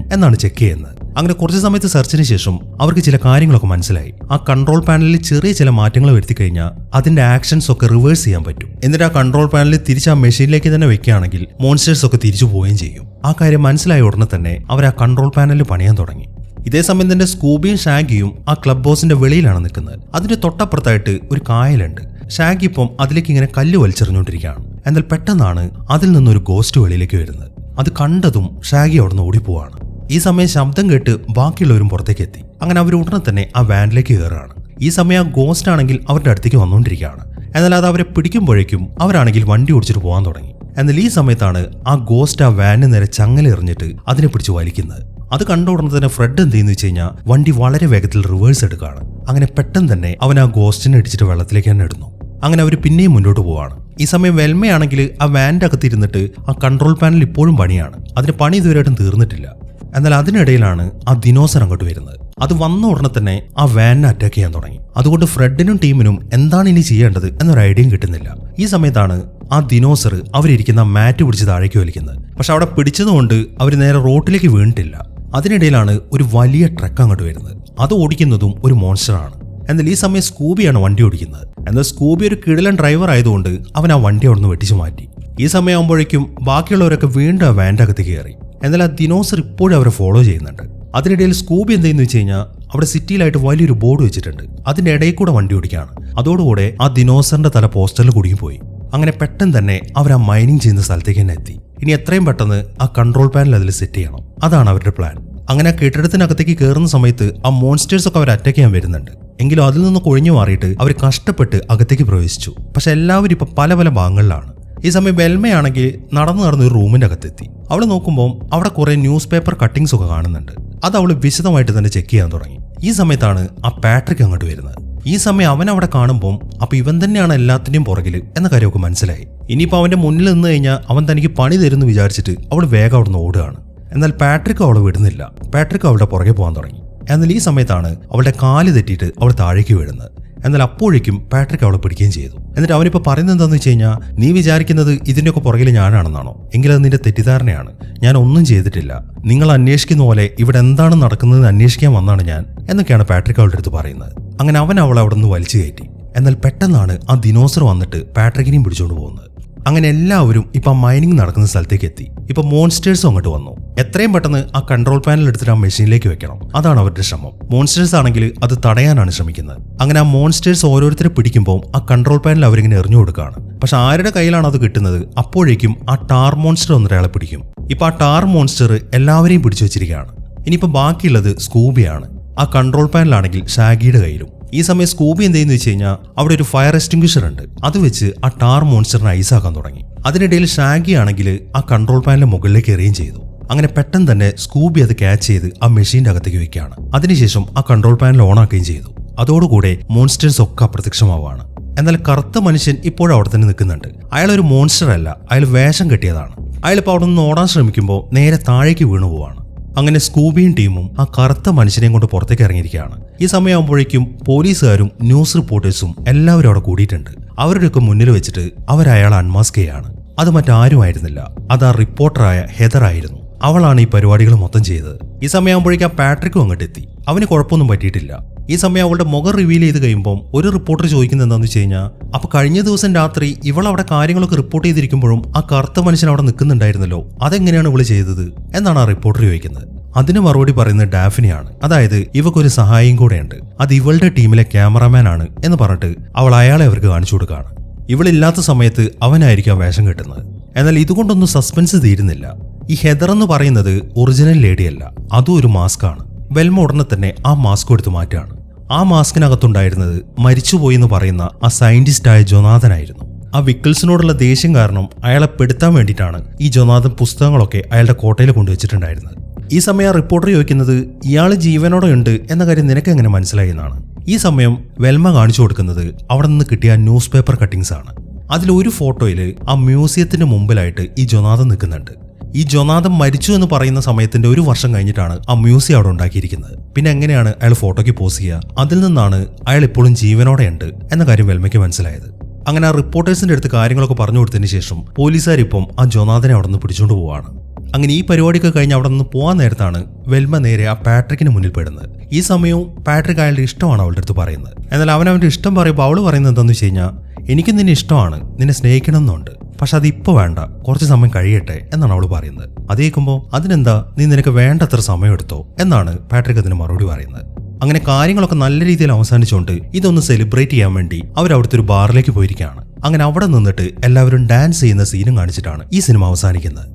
Speaker 1: എന്നാണ് ചെക്ക് ചെയ്യുന്നത്. അങ്ങനെ കുറച്ച് സമയത്ത് സെർച്ചിന് ശേഷം അവർക്ക് ചില കാര്യങ്ങളൊക്കെ മനസ്സിലായി. ആ കൺട്രോൾ പാനലിൽ ചെറിയ ചില മാറ്റങ്ങൾ വരുത്തി കഴിഞ്ഞാൽ അതിന്റെ ആക്ഷൻസ് ഒക്കെ റിവേഴ്സ് ചെയ്യാൻ പറ്റും. എന്നിട്ട് ആ കൺട്രോൾ പാനലിൽ തിരിച്ച് ആ മെഷീനിലേക്ക് തന്നെ വെക്കുകയാണെങ്കിൽ മോൺസ്റ്റേഴ്സ് ഒക്കെ തിരിച്ചു പോവുകയും ചെയ്യും. ആ കാര്യം മനസ്സിലായ ഉടനെ തന്നെ അവർ ആ കൺട്രോൾ പാനലിൽ പണിയാൻ തുടങ്ങി. ഇതേ സമയം തന്നെ സ്കൂബിയും ഷാഗിയും ആ ക്ലബ് ഹൗസിന്റെ വെളിയിലാണ് നിൽക്കുന്നത്. അതിന്റെ തൊട്ടപ്പുറത്തായിട്ട് ഒരു കായലുണ്ട്. ഷാഗി ഇപ്പം അതിലേക്ക് ഇങ്ങനെ കല്ല് വലിച്ചെറിഞ്ഞുകൊണ്ടിരിക്കുകയാണ്. എന്നാൽ പെട്ടെന്നാണ് അതിൽ നിന്നൊരു ഗോസ്റ്റ് വെളിയിലേക്ക് വരുന്നത്. അത് കണ്ടതും ഷാഗി അവിടുന്ന് ഓടിപ്പോവാണ്. ഈ സമയം ശബ്ദം കേട്ട് ബാക്കിയുള്ളവരും പുറത്തേക്ക് എത്തി. അങ്ങനെ അവർ ഉടനെ തന്നെ ആ വാനിലേക്ക് കയറുകയാണ്. ഈ സമയം ആ ഗോസ്റ്റ് ആണെങ്കിൽ അവരുടെ അടുത്തേക്ക് വന്നുകൊണ്ടിരിക്കുകയാണ്. എന്നാൽ അത് അവരെ പിടിക്കുമ്പോഴേക്കും അവരാണെങ്കിൽ വണ്ടി ഓടിച്ചിട്ട് പോകാൻ തുടങ്ങി. എന്നാൽ ഈ സമയത്താണ് ആ ഗോസ്റ്റ് ആ വാനിന് നേരെ ചങ്ങല എറിഞ്ഞിട്ട് അതിനെ പിടിച്ച് വലിക്കുന്നത്. അത് കണ്ട ഉടനെ തന്നെ ഫ്രെഡ് എന്ത് ചെയ്യുന്നു വെച്ച് കഴിഞ്ഞാൽ വണ്ടി വളരെ വേഗത്തിൽ റിവേഴ്സ് എടുക്കുകയാണ്. അങ്ങനെ പെട്ടെന്ന് തന്നെ അവൻ ആ ഗോസ്റ്റിനെ ഇടിച്ചിട്ട് വെള്ളത്തിലേക്ക് തന്നെ ഇടുന്നു. അങ്ങനെ അവർ പിന്നെയും മുന്നോട്ട് പോവാണ്. ഈ സമയം വെൽമയാണെങ്കിൽ ആ വാനിന്റെ അകത്തിരുന്നിട്ട് ആ കൺട്രോൾ പാനൽ ഇപ്പോഴും പണിയാണ്. അതിന്റെ പണി ഇതുവരെയായിട്ടും തീർന്നിട്ടില്ല. എന്നാൽ അതിനിടയിലാണ് ആ ദിനോസർ അങ്ങോട്ട് വരുന്നത്. അത് വന്ന ഉടനെ തന്നെ ആ വാനിനെ അറ്റാക്ക് ചെയ്യാൻ തുടങ്ങി. അതുകൊണ്ട് ഫ്രെഡിനും ടീമിനും എന്താണ് ഇനി ചെയ്യേണ്ടത് എന്നൊരു ഐഡിയയും കിട്ടുന്നില്ല. ഈ സമയത്താണ് ആ ദിനോസർ അവരിയ്ക്കുന്ന മാറ്റ് പിടിച്ച് താഴേക്ക് വലിക്കുന്നത്. പക്ഷെ അവിടെ പിടിച്ചതുകൊണ്ട് അവർ നേരെ റോട്ടിലേക്ക് വീണിട്ടില്ല. അതിനിടയിലാണ് ഒരു വലിയ ട്രക്ക് അങ്ങോട്ട് വരുന്നത്. അത് ഓടിക്കുന്നതും ഒരു മോൺസ്റ്ററാണ്. എന്നാൽ ഈ സമയം സ്കൂബിയാണ് വണ്ടി ഓടിക്കുന്നത്. എന്നാൽ സ്കൂബി ഒരു കിടിലൻ ഡ്രൈവർ ആയതുകൊണ്ട് അവൻ ആ വണ്ടി അവിടെ നിന്ന് വെട്ടിച്ചു മാറ്റി. ഈ സമയമാകുമ്പോഴേക്കും ബാക്കിയുള്ളവരൊക്കെ വീണ്ടും ആ വാൻ്റെ അകത്തേക്ക് കയറി. എന്നാൽ ആ ദിനോസർ ഇപ്പോഴും അവരെ ഫോളോ ചെയ്യുന്നുണ്ട്. അതിനിടയിൽ സ്കൂബി എന്തെന്ന് വെച്ച് കഴിഞ്ഞാൽ അവിടെ സിറ്റിയിലായിട്ട് വലിയൊരു ബോർഡ് വെച്ചിട്ടുണ്ട്. അതിന്റെ ഇടയിൽ കൂടെ വണ്ടി ഓടിക്കുകയാണ്. അതോടുകൂടെ ആ ദിനോസറിന്റെ തല പോസ്റ്ററിൽ കുടുങ്ങിപ്പോയി. അങ്ങനെ പെട്ടെന്ന് തന്നെ അവർ ആ മൈനിങ് ചെയ്യുന്ന സ്ഥലത്തേക്ക് തന്നെ എത്തി. ഇനി എത്രയും പെട്ടെന്ന് ആ കൺട്രോൾ പാനൽ അതിൽ സെറ്റ് ചെയ്യണം. അതാണ് അവരുടെ പ്ലാൻ. അങ്ങനെ ആ കെട്ടിടത്തിനകത്തേക്ക് കയറുന്ന സമയത്ത് ആ മോൺസ്റ്റേഴ്സ് ഒക്കെ അവർ അറ്റാക്ക് ചെയ്യാൻ വരുന്നുണ്ട്. എങ്കിലും അതിൽ നിന്ന് കൊഴിഞ്ഞു മാറിയിട്ട് അവർ കഷ്ടപ്പെട്ട് അകത്തേക്ക് പ്രവേശിച്ചു. പക്ഷെ എല്ലാവരും ഇപ്പൊ പല പല ഭാഗങ്ങളിലാണ്. ഈ സമയം വെൽമയാണെങ്കിൽ നടന്നു ഒരു റൂമിന്റെ അകത്തെത്തി. അവൾ നോക്കുമ്പോൾ അവിടെ കുറെ ന്യൂസ് പേപ്പർ കട്ടിങ്സ് ഒക്കെ കാണുന്നുണ്ട്. അത് അവൾ വിശദമായിട്ട് തന്നെ ചെക്ക് ചെയ്യാൻ തുടങ്ങി. ഈ സമയത്താണ് ആ പാട്രിക് അങ്ങോട്ട് വരുന്നത്. ഈ സമയം അവൻ അവിടെ കാണുമ്പോൾ അപ്പൊ ഇവൻ തന്നെയാണ് എല്ലാത്തിന്റെയും പുറകിൽ എന്ന കാര്യമൊക്കെ മനസ്സിലായി. ഇനിയിപ്പോൾ അവന്റെ മുന്നിൽ നിന്ന് കഴിഞ്ഞാൽ അവൻ തനിക്ക് പണി തരുമെന്ന് വിചാരിച്ചിട്ട് അവൾ വേഗം അവിടെ നിന്ന് ഓടുകയാണ്. എന്നാൽ പാട്രിക് അവളെ വിടുന്നില്ല. പാട്രിക് അവളുടെ പുറകെ പോകാൻ തുടങ്ങി. എന്നാൽ ഈ സമയത്താണ് അവളുടെ കാല് തെറ്റിയിട്ട് അവൾ താഴേക്ക് വീഴുന്നത്. എന്നാൽ അപ്പോഴേക്കും പാട്രിക് അവളെ പിടിക്കുകയും ചെയ്തു. എന്നിട്ട് അവനിപ്പോൾ പറയുന്നത് എന്താണെന്ന് വെച്ച് കഴിഞ്ഞാൽ, നീ വിചാരിക്കുന്നത് ഇതിൻ്റെയൊക്കെ പുറകിൽ ഞാനാണെന്നാണോ? എങ്കിലത് നിന്റെ തെറ്റിദ്ധാരണയാണ്. ഞാൻ ഒന്നും ചെയ്തിട്ടില്ല. നിങ്ങൾ അന്വേഷിക്കുന്ന പോലെ ഇവിടെ എന്താണ് നടക്കുന്നതെന്ന് അന്വേഷിക്കാൻ വന്നാണ് ഞാൻ എന്നൊക്കെയാണ് പാട്രിക് അവളുടെ അടുത്ത് പറയുന്നത്. അങ്ങനെ അവൻ അവളെ അവിടെ നിന്ന് വലിച്ചു കയറ്റി. എന്നാൽ പെട്ടെന്നാണ് ആ ദിനോസർ വന്നിട്ട് പാട്രിക്കിനെയും പിടിച്ചുകൊണ്ട് പോകുന്നത്. അങ്ങനെ എല്ലാവരും ഇപ്പൊ മൈനിങ് നടക്കുന്ന സ്ഥലത്തേക്ക് എത്തി. ഇപ്പൊ മോൺസ്റ്റേഴ്സും അങ്ങോട്ട് വന്നു. എത്രയും പെട്ടെന്ന് ആ കൺട്രോൾ പാനൽ എടുത്തിട്ട് ആ മെഷീനിലേക്ക് വെക്കണം. അതാണ് അവരുടെ ശ്രമം. മോൺസ്റ്റേഴ്സ് ആണെങ്കിൽ അത് തടയാനാണ് ശ്രമിക്കുന്നത്. അങ്ങനെ ആ മോൺസ്റ്റേഴ്സ് ഓരോരുത്തരെ പിടിക്കുമ്പോൾ ആ കൺട്രോൾ പാനൽ അവരിങ്ങനെ എറിഞ്ഞു കൊടുക്കുകയാണ്. പക്ഷെ ആരുടെ കയ്യിലാണ് അത് കിട്ടുന്നത്? അപ്പോഴേക്കും ആ ടാർ മോൺസ്റ്റർ വന്നിട്ട് അയാളെ പിടിക്കും. ഇപ്പൊ ആ ടാർ മോൺസ്റ്റർ എല്ലാവരെയും പിടിച്ചു വെച്ചിരിക്കുകയാണ്. ഇനിയിപ്പോ ബാക്കിയുള്ളത് സ്കൂബിയാണ്. ആ കൺട്രോൾ പാനലാണെങ്കിൽ ഷാഗിയുടെ കയ്യിലും. ഈ സമയം സ്കൂബി എന്ത് ചെയ്യുന്നു വെച്ച് കഴിഞ്ഞാൽ അവിടെ ഒരു ഫയർ എക്സ്റ്റിംഗ്വിഷർ ഉണ്ട്. അത് വെച്ച് ആ ടാർ മോൺസ്റ്ററിനെ ഐസാക്കാൻ തുടങ്ങി. അതിനിടയിൽ ഷാഗി ആണെങ്കിൽ ആ കൺട്രോൾ പാനലിന്റെ മുകളിലേക്ക് എറിയുകയും ചെയ്തു. അങ്ങനെ പെട്ടെന്ന് തന്നെ സ്കൂബി അത് ക്യാച്ച് ചെയ്ത് ആ മെഷീന്റെ അകത്തേക്ക് വെക്കുകയാണ്. അതിനുശേഷം ആ കൺട്രോൾ പാനൽ ഓൺ ആക്കുകയും ചെയ്തു. അതോടുകൂടെ മോൺസ്റ്റേഴ്സ് ഒക്കെ അപ്രത്യക്ഷമാവുകയാണ്. എന്നാൽ കറുത്ത മനുഷ്യൻ ഇപ്പോഴും അവിടെ തന്നെ നിൽക്കുന്നുണ്ട്. അയാൾ ഒരു മോൺസ്റ്റർ അല്ല, അയാൾ വേഷം കെട്ടിയതാണ്. അയാളിപ്പോൾ അവിടെ നിന്ന് ഓടാൻ ശ്രമിക്കുമ്പോൾ നേരെ താഴേക്ക് വീണു പോവാണ്. അങ്ങനെ സ്കൂബിയും ടീമും ആ കറുത്ത മനുഷ്യനെയും കൊണ്ട് പുറത്തേക്ക് ഇറങ്ങിയിരിക്കുകയാണ്. ഈ സമയമാകുമ്പോഴേക്കും പോലീസുകാരും ന്യൂസ് റിപ്പോർട്ടേഴ്സും എല്ലാവരും അവിടെ കൂടിയിട്ടുണ്ട്. അവരുടെയൊക്കെ മുന്നിൽ വെച്ചിട്ട് അവരയാളെ അൺമാസ്ക് ചെയ്യാണ്. അത് മറ്റാരുമായിരുന്നില്ല, അത് ആ റിപ്പോർട്ടറായ ഹെദർ ആയിരുന്നു. അവളാണ് ഈ പരിപാടികൾ മൊത്തം ചെയ്തത്. ഈ സമയമാകുമ്പോഴേക്കും ആ പാട്രിക്കും അങ്ങോട്ട് എത്തി. അവന് കുഴപ്പമൊന്നും പറ്റിയിട്ടില്ല. ഈ സമയം അവളുടെ മുഖം റിവീൽ ചെയ്ത് കഴിയുമ്പോൾ ഒരു റിപ്പോർട്ടർ ചോദിക്കുന്നത് എന്താണെന്ന് വെച്ച് കഴിഞ്ഞാൽ അപ്പൊ കഴിഞ്ഞ ദിവസം രാത്രി ഇവൾ അവിടെ കാര്യങ്ങളൊക്കെ റിപ്പോർട്ട് ചെയ്തിരിക്കുമ്പോഴും ആ കറുത്ത മനുഷ്യൻ അവിടെ നിൽക്കുന്നുണ്ടായിരുന്നല്ലോ, അതെങ്ങനെയാണ് ഇവള് ചെയ്തത് എന്നാണ് ആ റിപ്പോർട്ടർ ചോദിക്കുന്നത്. അതിന് മറുപടി പറയുന്നത് ഡാഫിനിയാണ്. അതായത് ഇവക്കൊരു സഹായിയും കൂടെയുണ്ട്, അത് ഇവളുടെ ടീമിലെ ക്യാമറാമാൻ ആണ് എന്ന് പറഞ്ഞിട്ട് അവൾ അയാളെ അവർക്ക് കാണിച്ചു കൊടുക്കുകയാണ്. ഇവളില്ലാത്ത സമയത്ത് അവനായിരിക്കും ആ വേഷം കെട്ടുന്നത്. എന്നാൽ ഇതുകൊണ്ടൊന്നും സസ്പെൻസ് തീരുന്നില്ല. ഈ ഹെദർ എന്ന് പറയുന്നത് ഒറിജിനൽ ലേഡിയല്ല, അതും ഒരു മാസ്ക് ആണ്. വെൽമ ഉടനെ തന്നെ ആ മാസ്ക് എടുത്ത് മാറ്റാണ്. ആ മാസ്കിനകത്തുണ്ടായിരുന്നത് മരിച്ചുപോയി എന്ന് പറയുന്ന ആ സയന്റിസ്റ്റായ ജൊനാഥനായിരുന്നു. ആ വിക്കിൾസിനോടുള്ള ദേഷ്യം കാരണം അയാളെ പെടുത്താൻ വേണ്ടിയിട്ടാണ് ഈ ജൊനാഥൻ പുസ്തകങ്ങളൊക്കെ അയാളുടെ കോട്ടയിൽ കൊണ്ടുവച്ചിട്ടുണ്ടായിരുന്നത്. ഈ സമയം റിപ്പോർട്ടർ ചോദിക്കുന്നത് ഇയാൾ ജീവനോടെ ഉണ്ട് എന്ന കാര്യം നിനക്ക് എങ്ങനെ മനസ്സിലായി എന്നാണ്. ഈ സമയം വെൽമ കാണിച്ചു കൊടുക്കുന്നത് അവിടെ നിന്ന് കിട്ടിയ ന്യൂസ് പേപ്പർ കട്ടിങ്സ് ആണ്. അതിലൊരു ഫോട്ടോയിൽ ആ മ്യൂസിയത്തിന്റെ മുമ്പിലായിട്ട് ഈ ജൊനാഥൻ നിൽക്കുന്നുണ്ട്. ഈ ജൊനാഥൻ മരിച്ചു എന്ന് പറയുന്ന സമയത്തിന്റെ 1 വർഷം കഴിഞ്ഞിട്ടാണ് ആ മ്യൂസിയം അവിടെ ഉണ്ടാക്കിയിരിക്കുന്നത്. പിന്നെ എങ്ങനെയാണ് അയാൾ ഫോട്ടോയ്ക്ക് പോസ് ചെയ്യുക? അതിൽ നിന്നാണ് അയാൾ ഇപ്പോഴും ജീവനോടെ ഉണ്ട് എന്ന കാര്യം വെൽമയ്ക്ക് മനസ്സിലായത്. അങ്ങനെ ആ റിപ്പോർട്ടേഴ്സിന്റെ അടുത്ത് കാര്യങ്ങളൊക്കെ പറഞ്ഞു കൊടുത്തതിന് ശേഷം പോലീസുകാരിപ്പം ആ ജൊനാഥനെ അവിടെ നിന്ന് പിടിച്ചുകൊണ്ട് പോവാണ്. അങ്ങനെ ഈ പരിപാടിയൊക്കെ കഴിഞ്ഞ് അവിടെ നിന്ന് പോകാൻ നേരത്താണ് വെൽമ നേരെ ആ പാട്രിക്കിന് മുന്നിൽ പെടുന്നത്. ഈ സമയവും പാട്രിക് അയാളുടെ ഇഷ്ടമാണ് അവളുടെ അടുത്ത് പറയുന്നത്. എന്നാൽ അവൻ്റെ ഇഷ്ടം പറയുമ്പോൾ അവള് പറയുന്നത് എന്താണെന്ന് വെച്ച് കഴിഞ്ഞാൽ എനിക്ക് നിന്നെ ഇഷ്ടമാണ്, നിന്നെ സ്നേഹിക്കണം എന്നുണ്ട്, പക്ഷെ അതിപ്പോൾ വേണ്ട, കുറച്ച് സമയം കഴിയട്ടെ എന്നാണ് അവൾ പറയുന്നത്. അത് കേൾക്കുമ്പോൾ അതിനെന്താ, നീ നിനക്ക് വേണ്ടത്ര സമയം എടുത്തോ എന്നാണ് പാട്രിക് അതിന് മറുപടി പറയുന്നത്. അങ്ങനെ കാര്യങ്ങളൊക്കെ നല്ല രീതിയിൽ അവസാനിച്ചുകൊണ്ട് ഇതൊന്ന് സെലിബ്രേറ്റ് ചെയ്യാൻ വേണ്ടി അവരവിടുത്തെ ഒരു ബാറിലേക്ക് പോയിരിക്കുകയാണ്. അങ്ങനെ അവിടെ നിന്നിട്ട് എല്ലാവരും ഡാൻസ് ചെയ്യുന്ന സീനും കാണിച്ചിട്ടാണ് ഈ സിനിമ അവസാനിക്കുന്നത്.